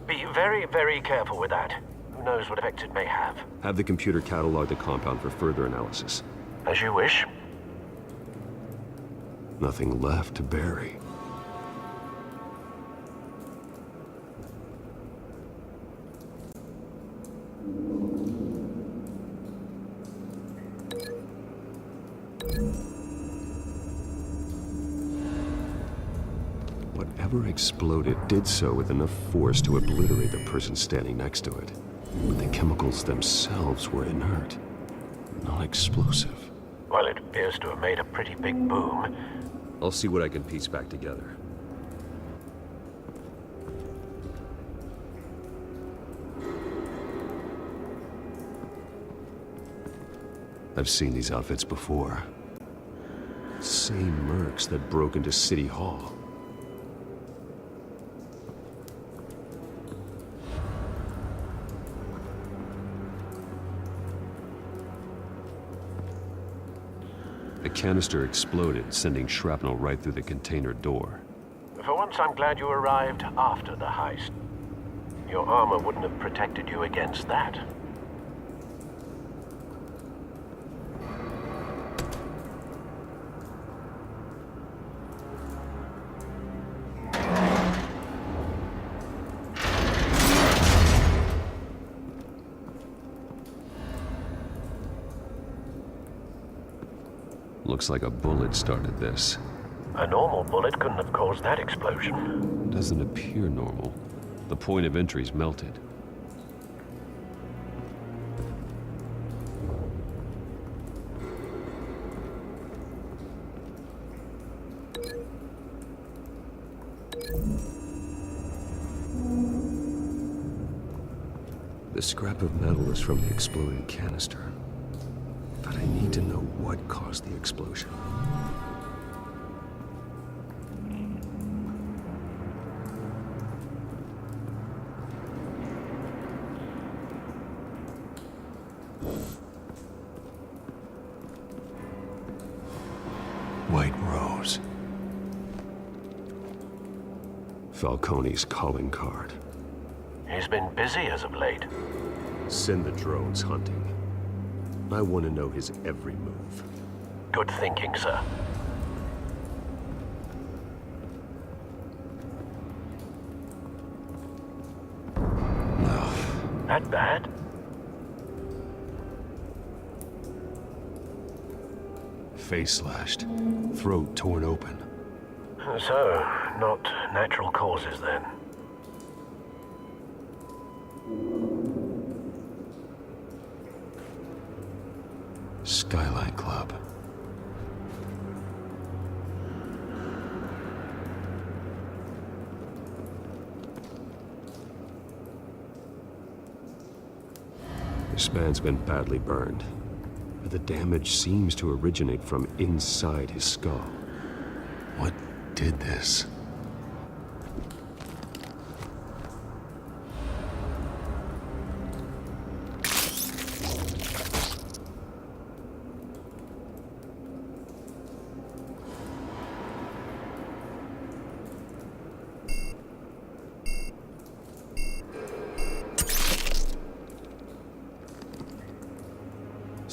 Be very, very careful with that. Who knows what effects it may have. Have the computer catalog the compound for further analysis. As you wish. Nothing left to bury. Whatever exploded did so with enough force to obliterate the person standing next to it. But the chemicals themselves were inert, not explosive. Well, it appears to have made a pretty big boom. I'll see what I can piece back together. I've seen these outfits before. Same mercs that broke into City Hall. The canister exploded, sending shrapnel right through the container door. For once, I'm glad you arrived after the heist. Your armor wouldn't have protected you against that. Looks like a bullet started this. A normal bullet couldn't have caused that explosion. Doesn't appear normal. The point of entry's melted. The scrap of metal is from the exploding canister. But I need to know what caused the explosion. White Rose. Falcone's calling card. He's been busy as of late. Send the drones hunting. I want to know his every move. Good thinking, sir. No. That bad? Face slashed. Throat torn open. So, not natural causes then. Skyline Club. This man's been badly burned, but the damage seems to originate from inside his skull. What did this?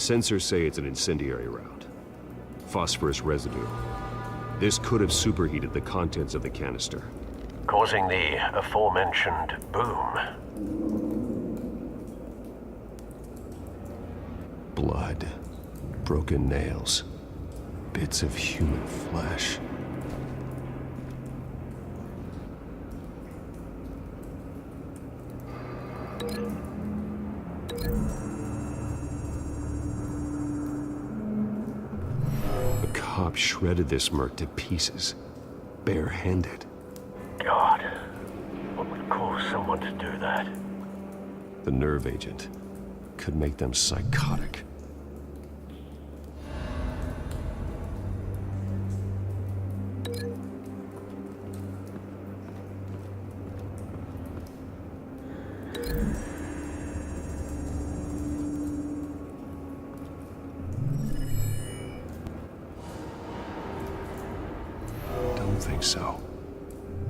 Sensors say it's an incendiary round. Phosphorus residue. This could have superheated the contents of the canister, causing the aforementioned boom. Blood, broken nails, bits of human flesh. A cop shredded this merc to pieces, barehanded. God, what would cause someone to do that? The nerve agent could make them psychotic. Don't think so.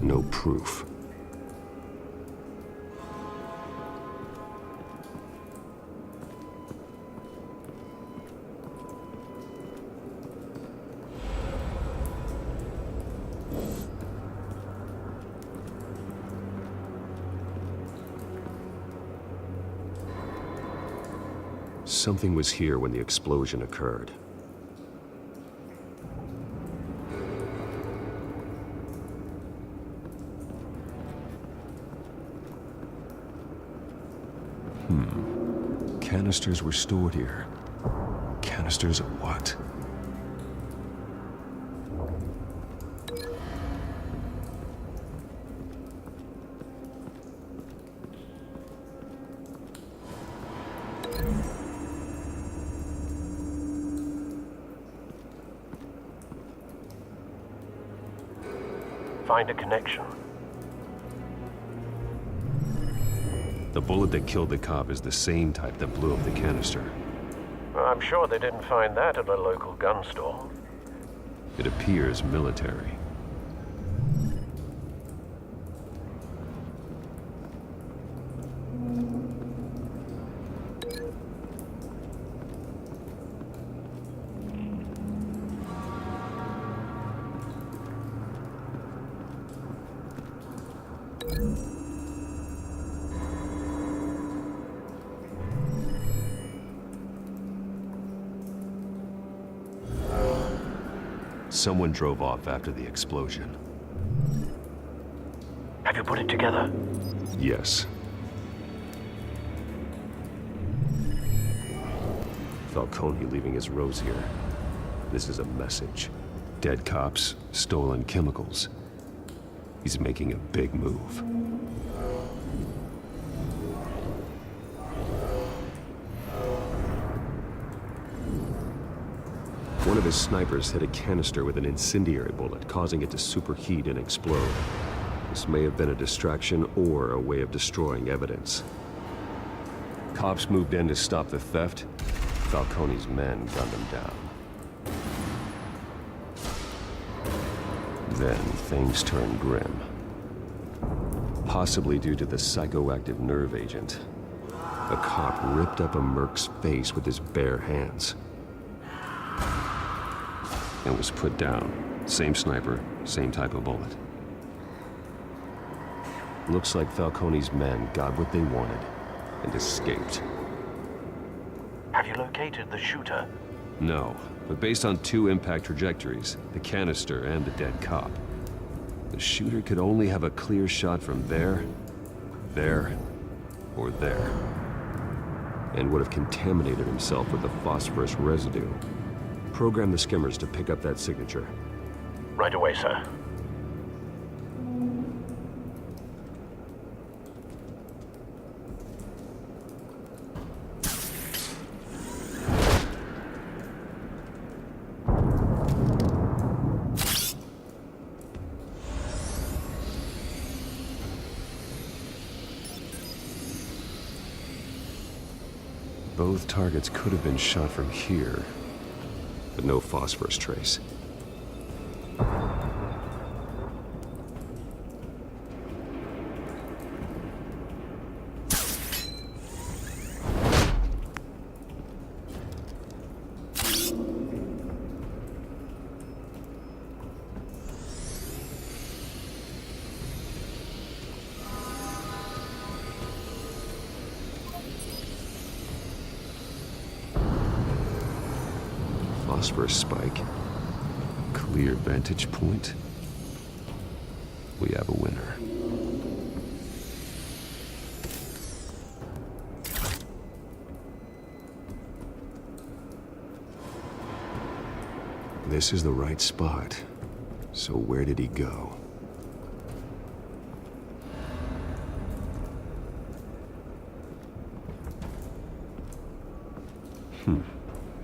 No proof. Something was here when the explosion occurred. Canisters were stored here. Canisters of what? Find a connection. The bullet that killed the cop is the same type that blew up the canister. I'm sure they didn't find that at a local gun store. It appears military. Someone drove off after the explosion. Have you put it together? Yes. Falcone leaving his rose here. This is a message. Dead cops, stolen chemicals. He's making a big move. One of his snipers hit a canister with an incendiary bullet, causing it to superheat and explode. This may have been a distraction or a way of destroying evidence. Cops moved in to stop the theft. Falcone's men gunned them down. Then things turned grim. Possibly due to the psychoactive nerve agent. A cop ripped up a merc's face with his bare hands. And was put down. Same sniper, same type of bullet. Looks like Falcone's men got what they wanted and escaped. Have you located the shooter? No, but based on two impact trajectories, the canister and the dead cop, the shooter could only have a clear shot from there, or there, and would have contaminated himself with the phosphorus residue. Program the skimmers to pick up that signature. Right away, sir. Both targets could have been shot from here, but no phosphorus trace. Phosphorus spike. Clear vantage point. We have a winner. This is the right spot. So where did he go?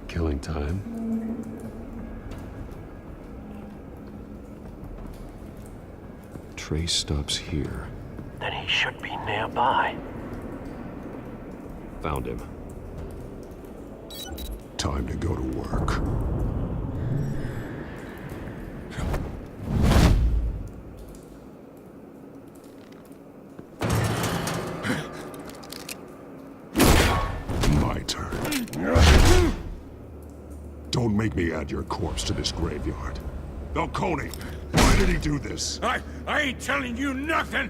Killing time. Trace stops here. Then he should be nearby. Found him. Time to go to work. My turn. Don't make me add your corpse to this graveyard. Falcone, why did he do this? I ain't telling you nothing!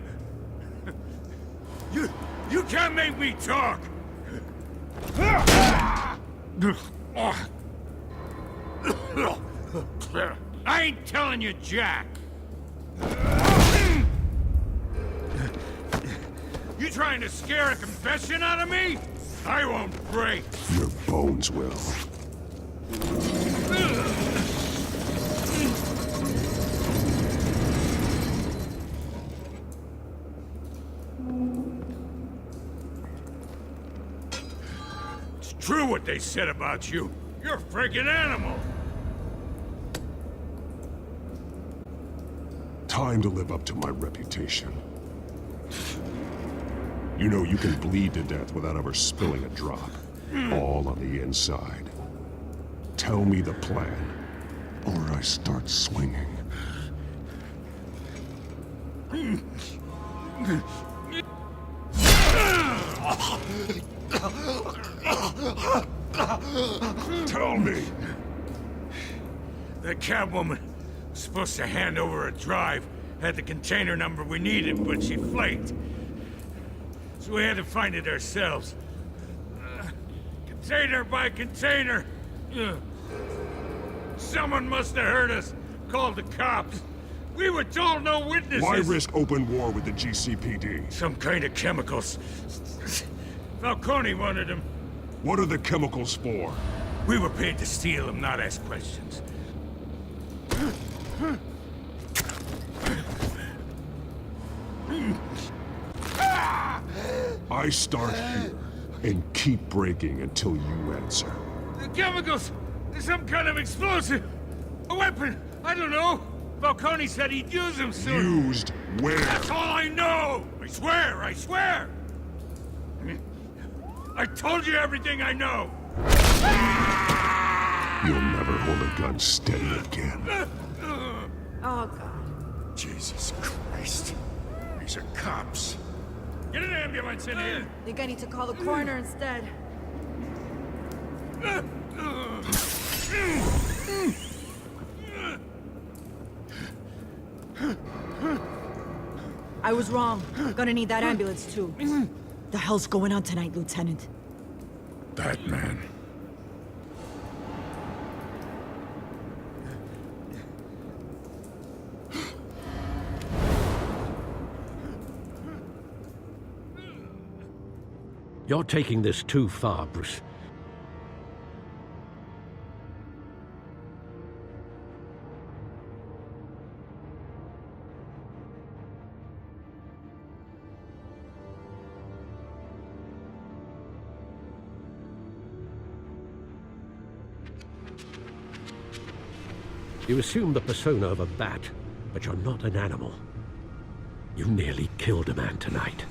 You can't make me talk! I ain't telling you jack! You trying to scare a confession out of me? I won't break! Your bones will. It's true what they said about you. You're a freaking animal! Time to live up to my reputation. You know you can bleed to death without ever spilling a drop. All on the inside. Tell me the plan, or I start swinging. Tell me! The Catwoman was supposed to hand over a drive, had the container number we needed, but she flaked. So we had to find it ourselves. Container by container. Someone must have heard us, called the cops. We were told no witnesses. Why risk open war with the GCPD? Some kind of chemicals. Falcone wanted them. What are the chemicals for? We were paid to steal them, not ask questions. I start here and keep breaking until you answer. The chemicals! Some kind of explosive! A weapon! I don't know! Falcone said he'd use them soon. Used where? That's all I know! I swear, I swear! I told you everything I know! You'll never hold a gun steady again. Oh, God. Jesus Christ. These are cops. Get an ambulance in here! Think I need to call the coroner instead. I was wrong. Gonna need that ambulance, too. The hell's going on tonight, Lieutenant? That man. You're taking this too far, Bruce. You assume the persona of a bat, but you're not an animal. You nearly killed a man tonight.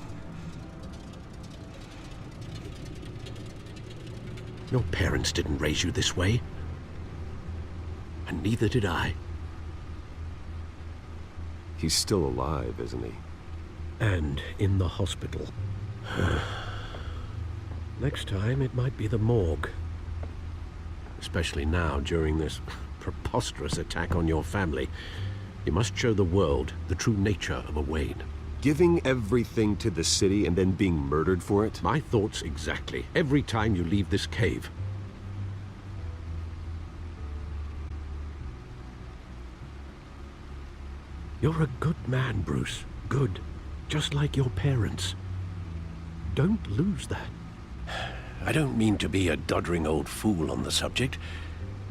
Your parents didn't raise you this way. And neither did I. He's still alive, isn't he? And in the hospital. Next time, it might be the morgue. Especially now, during this preposterous attack on your family. You must show the world the true nature of a Wayne. Giving everything to the city and then being murdered for it? My thoughts exactly. Every time you leave this cave. You're a good man, Bruce. Good. Just like your parents. Don't lose that. I don't mean to be a doddering old fool on the subject,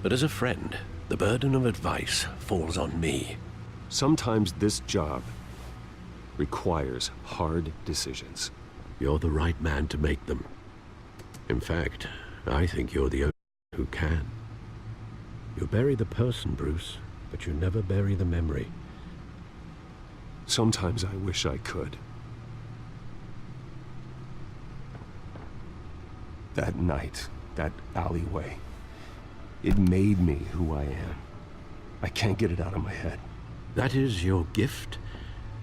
but as a friend, the burden of advice falls on me. Sometimes this job requires hard decisions. You're the right man to make them. In fact, I think you're the only one who can. You bury the person, Bruce, but you never bury the memory. Sometimes I wish I could. That night, that alleyway, it made me who I am. I can't get it out of my head. That is your gift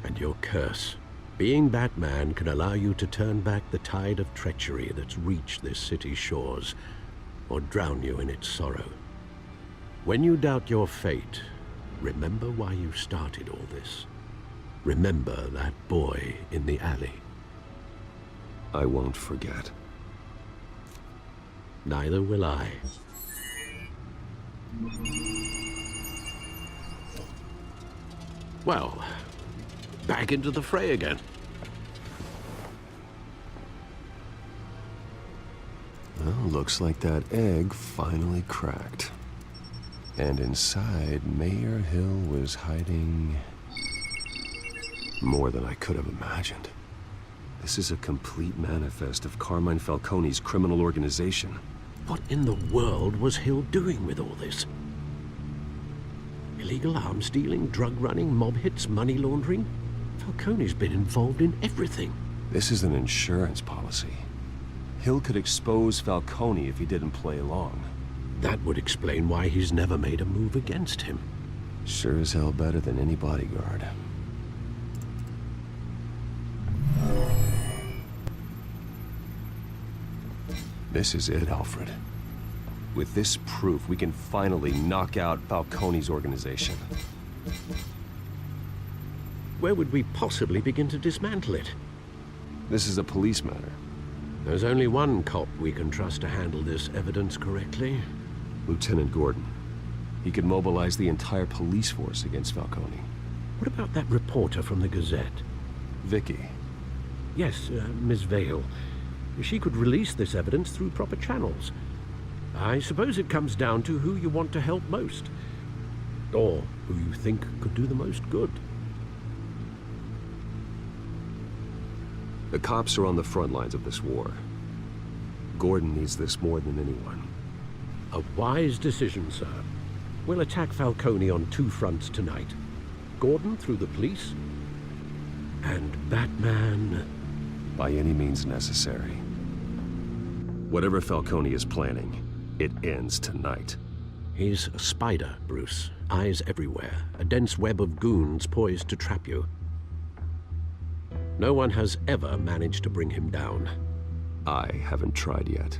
and your curse. Being Batman can allow you to turn back the tide of treachery that's reached this city's shores, or drown you in its sorrow. When you doubt your fate, remember why you started all this. Remember that boy in the alley. I won't forget. Neither will I. Well, back into the fray again. Well, looks like that egg finally cracked. And inside, Mayor Hill was hiding more than I could have imagined. This is a complete manifest of Carmine Falcone's criminal organization. What in the world was Hill doing with all this? Illegal arms dealing, drug running, mob hits, money laundering? Falcone's been involved in everything. This is an insurance policy. Hill could expose Falcone if he didn't play along. That would explain why he's never made a move against him. Sure as hell better than any bodyguard. This is it, Alfred. With this proof, we can finally knock out Falcone's organization. Where would we possibly begin to dismantle it? This is a police matter. There's only one cop we can trust to handle this evidence correctly. Lieutenant Gordon. He could mobilize the entire police force against Falcone. What about that reporter from the Gazette? Vicky. Yes, Miss Vale. She could release this evidence through proper channels. I suppose it comes down to who you want to help most. Or who you think could do the most good. The cops are on the front lines of this war. Gordon needs this more than anyone. A wise decision, sir. We'll attack Falcone on two fronts tonight. Gordon through the police, and Batman... by any means necessary. Whatever Falcone is planning, it ends tonight. He's a spider, Bruce. Eyes everywhere. A dense web of goons poised to trap you. No one has ever managed to bring him down. I haven't tried yet.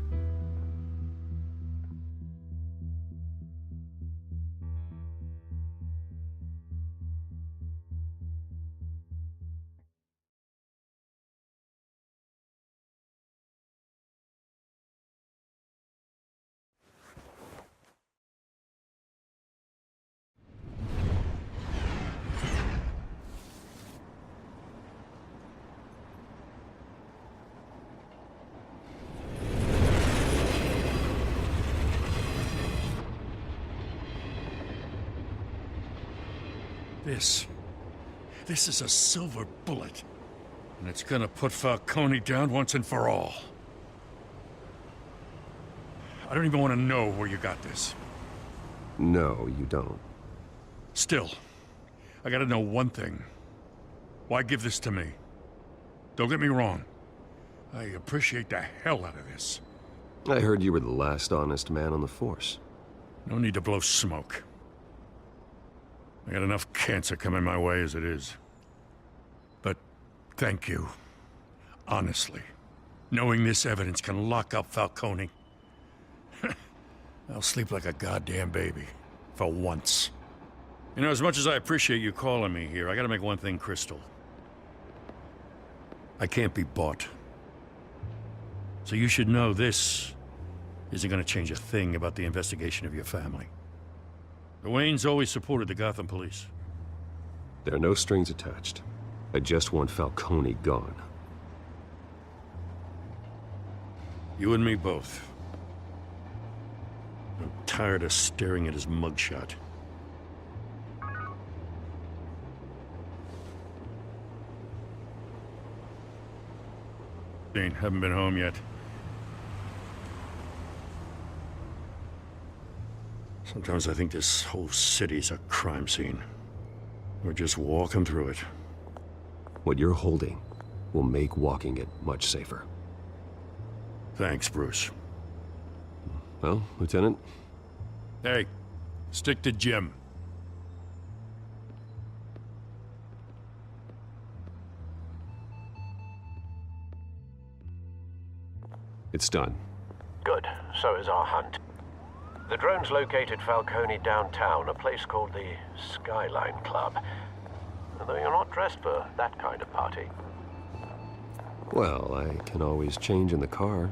This is a silver bullet. And it's gonna put Falcone down once and for all. I don't even want to know where you got this. No, you don't. Still, I gotta know one thing. Why give this to me? Don't get me wrong. I appreciate the hell out of this. I heard you were the last honest man on the force. No need to blow smoke. I got enough cancer coming my way as it is. But thank you. Honestly. Knowing this evidence can lock up Falcone. I'll sleep like a goddamn baby. For once. You know, as much as I appreciate you calling me here, I gotta make one thing crystal. I can't be bought. So you should know this isn't gonna change a thing about the investigation of your family. The Waynes always supported the Gotham police. There are no strings attached. I just want Falcone gone. You and me both. I'm tired of staring at his mugshot. Haven't been home yet. Sometimes I think this whole city's a crime scene. We're just walking through it. What you're holding will make walking it much safer. Thanks, Bruce. Well, Lieutenant? Hey, stick to Jim. It's done. Good. So is our hunt. The drones located Falcone downtown, a place called the Skyline Club. Although you're not dressed for that kind of party. Well, I can always change in the car.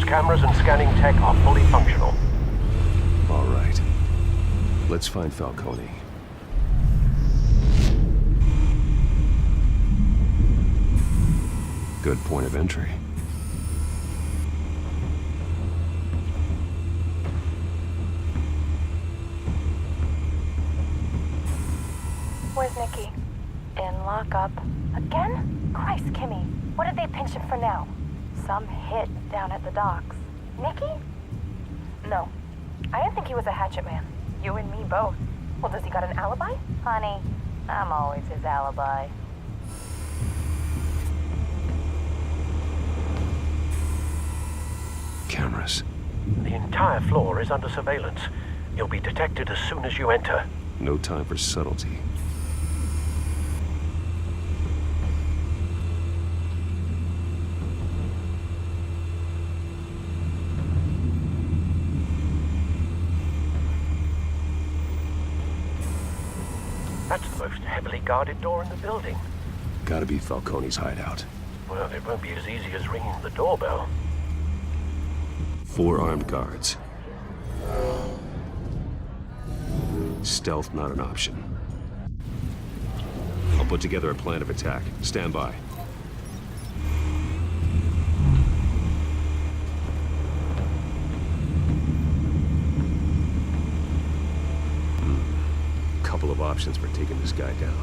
Cameras and scanning tech are fully functional. All right. Let's find Falcone. Good point of entry. Where's Nicky? In lockup. Again? Christ, Kimmy. What did they pinch him for now? Some hit down at the docks. Nicky? No. I didn't think he was a hatchet man. You and me both. Well, does he got an alibi? Honey, I'm always his alibi. Cameras. The entire floor is under surveillance. You'll be detected as soon as you enter. No time for subtlety. That's the most heavily guarded door in the building. Gotta be Falcone's hideout. Well, it won't be as easy as ringing the doorbell. 4 armed guards. Stealth not an option. I'll put together a plan of attack. Stand by. Couple of options for taking this guy down.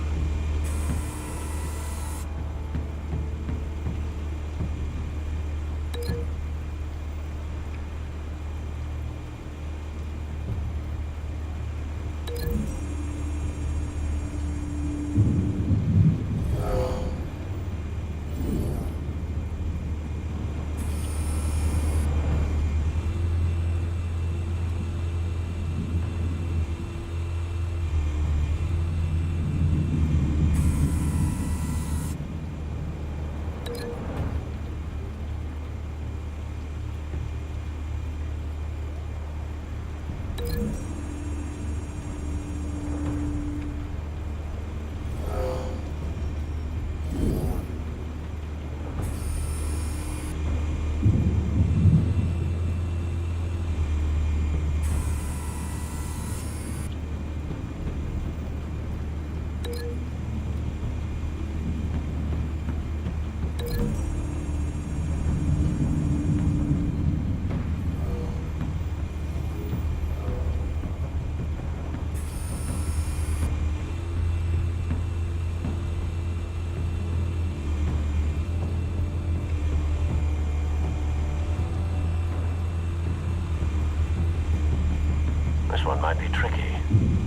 This one might be tricky.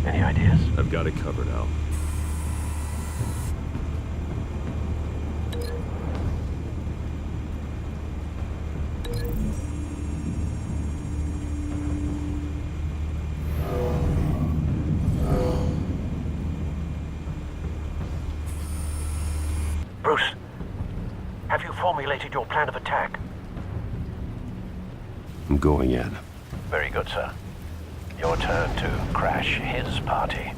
Any ideas? I've got it covered, Al. Bruce, have you formulated your plan of attack? I'm going in. Very good, sir. Your turn to crash his party.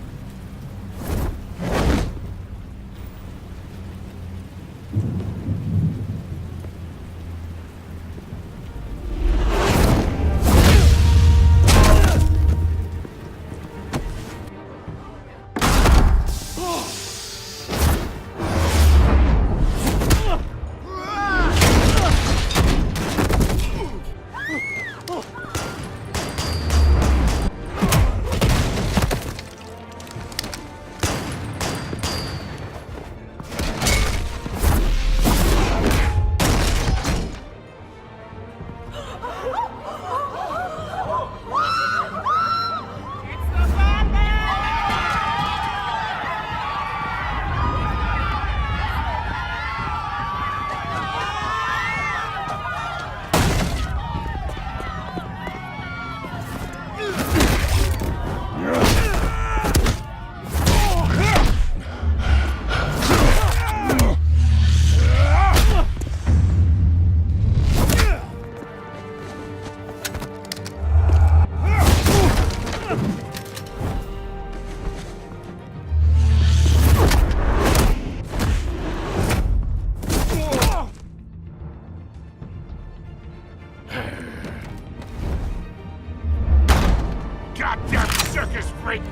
Goddamn circus freak!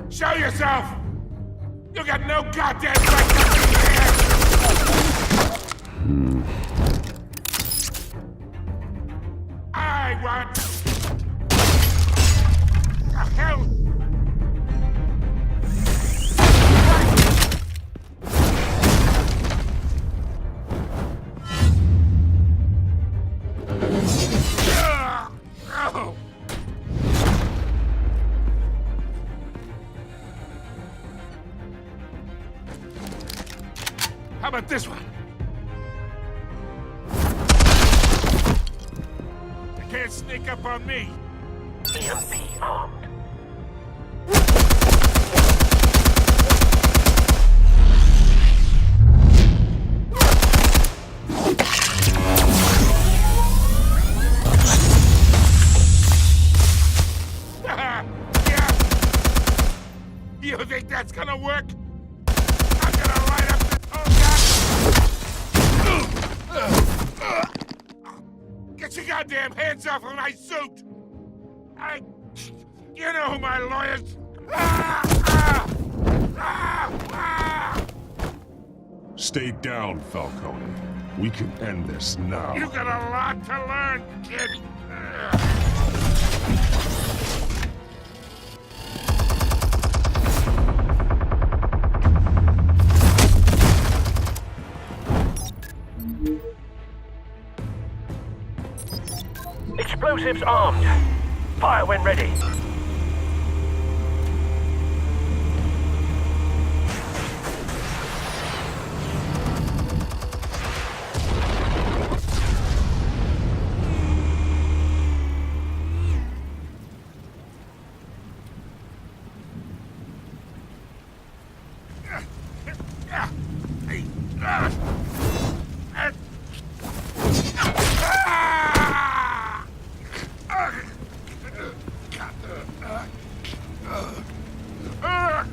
Show yourself! You got no goddamn right to be here! I want... The hell? How about this one? You can't sneak up on me. EMP armed. Yeah. You think that's gonna work? I'm gonna light up this whole Get your goddamn hands off of my suit! You know who my lawyers... Stay down, Falcone. We can end this now. You got a lot to learn, kid. Explosives armed. Fire when ready.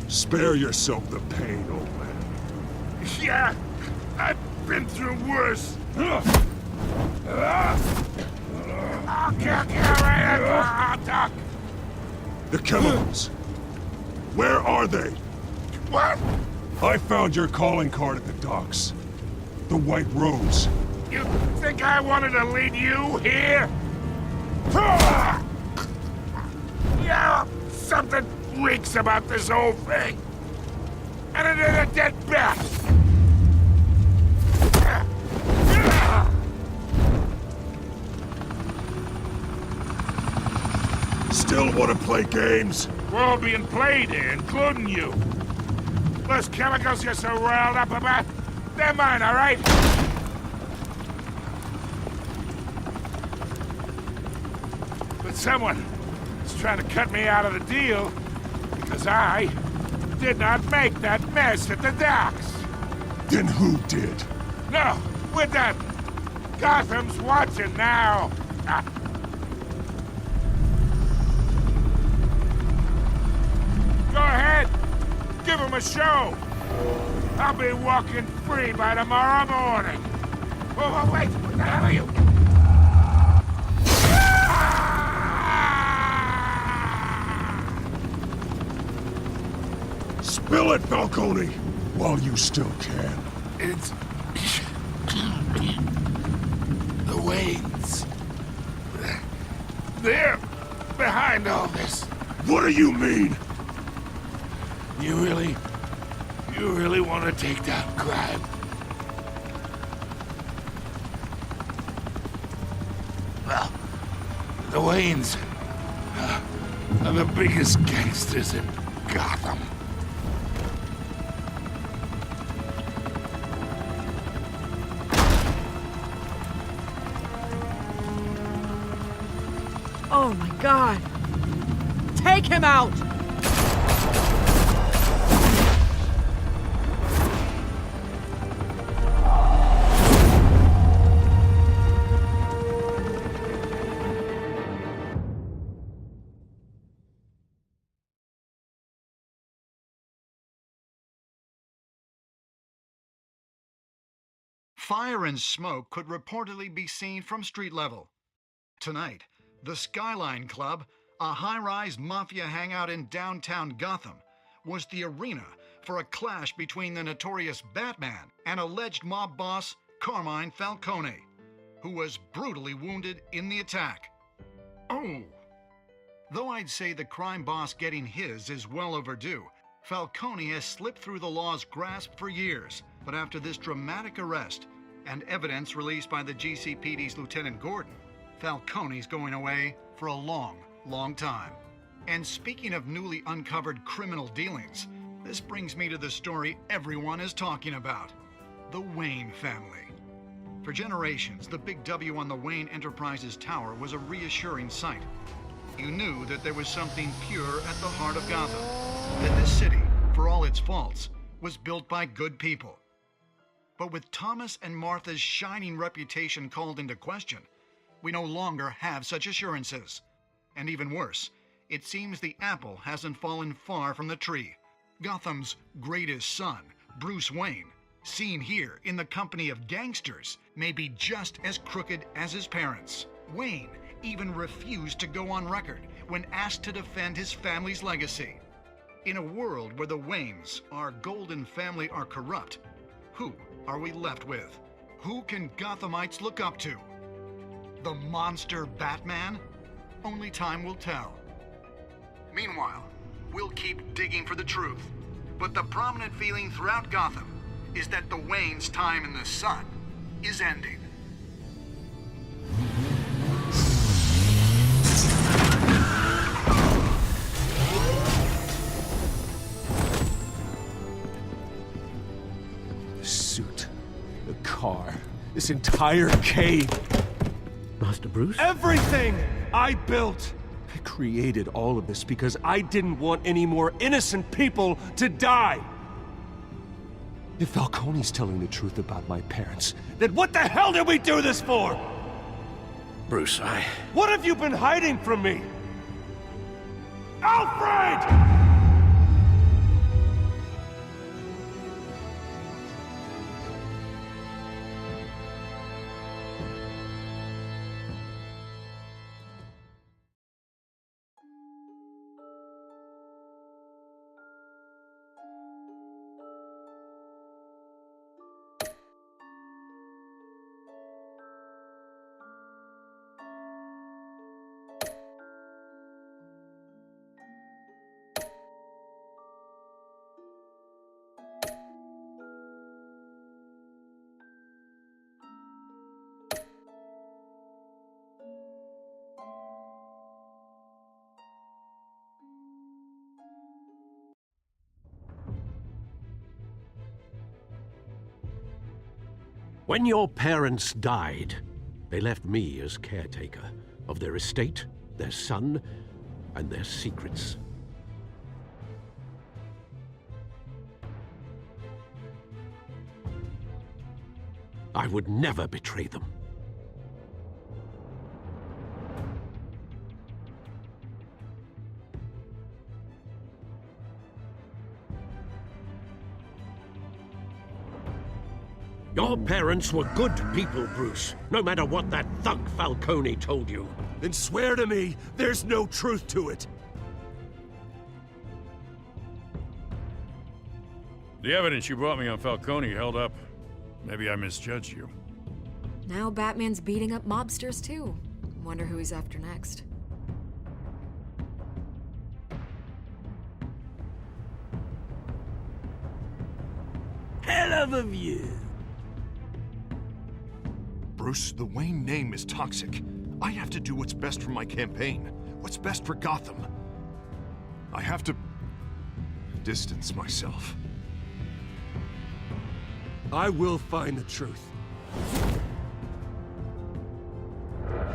Spare yourself the pain, old man. Yeah, I've been through worse. I'll kick you right at the hot dog. The chemicals. Where are they? What? I found your calling card at the docks. The White Rose. You think I wanted to lead you here? Yeah, something reeks about this whole thing. And it ain't a dead bat. Still want to play games? We're all being played here, including you. Those chemicals you're so riled up about, they're mine, all right? But someone is trying to cut me out of the deal because I did not make that mess at the docks. Then who did? No, we're done. Gotham's watching now. Go ahead. Give him a show. I'll be walking free by tomorrow morning. Oh, wait. What the hell are you? Spill it, Falcone, while you still can. It's... the Waynes. They're behind all this. What do you mean? You really want to take down crime? Well, the Waynes are the biggest gangsters in Gotham. Oh my God! Take him out! Fire and smoke could reportedly be seen from street level. Tonight, the Skyline Club, a high-rise mafia hangout in downtown Gotham, was the arena for a clash between the notorious Batman and alleged mob boss Carmine Falcone, who was brutally wounded in the attack. Oh! Though I'd say the crime boss getting his is well overdue, Falcone has slipped through the law's grasp for years, but after this dramatic arrest and evidence released by the GCPD's Lieutenant Gordon, Falcone's going away for a long, long time. And speaking of newly uncovered criminal dealings, this brings me to the story everyone is talking about: the Wayne family. For generations, the big W on the Wayne Enterprises Tower was a reassuring sight. You knew that there was something pure at the heart of Gotham, that this city, for all its faults, was built by good people. But with Thomas and Martha's shining reputation called into question, we no longer have such assurances. And even worse, it seems the apple hasn't fallen far from the tree. Gotham's greatest son, Bruce Wayne, seen here in the company of gangsters, may be just as crooked as his parents. Wayne even refused to go on record when asked to defend his family's legacy. In a world where the Waynes, our golden family, are corrupt, who are we left with? Who can Gothamites look up to? The monster Batman? Only time will tell. Meanwhile, we'll keep digging for the truth. But the prominent feeling throughout Gotham is that the Waynes' time in the sun is ending. The suit, the car, this entire cave. Master Bruce? Everything I built! I created all of this because I didn't want any more innocent people to die! If Falcone's telling the truth about my parents, then what the hell did we do this for? Bruce, What have you been hiding from me? Alfred! When your parents died, they left me as caretaker of their estate, their son, and their secrets. I would never betray them. Your parents were good people, Bruce, no matter what that thug Falcone told you. Then swear to me there's no truth to it. The evidence you brought me on Falcone held up. Maybe I misjudged you. Now Batman's beating up mobsters too. Wonder who he's after next. Hell of a view. Bruce, the Wayne name is toxic. I have to do what's best for my campaign. What's best for Gotham. I have to distance myself. I will find the truth.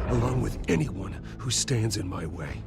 Along with anyone who stands in my way.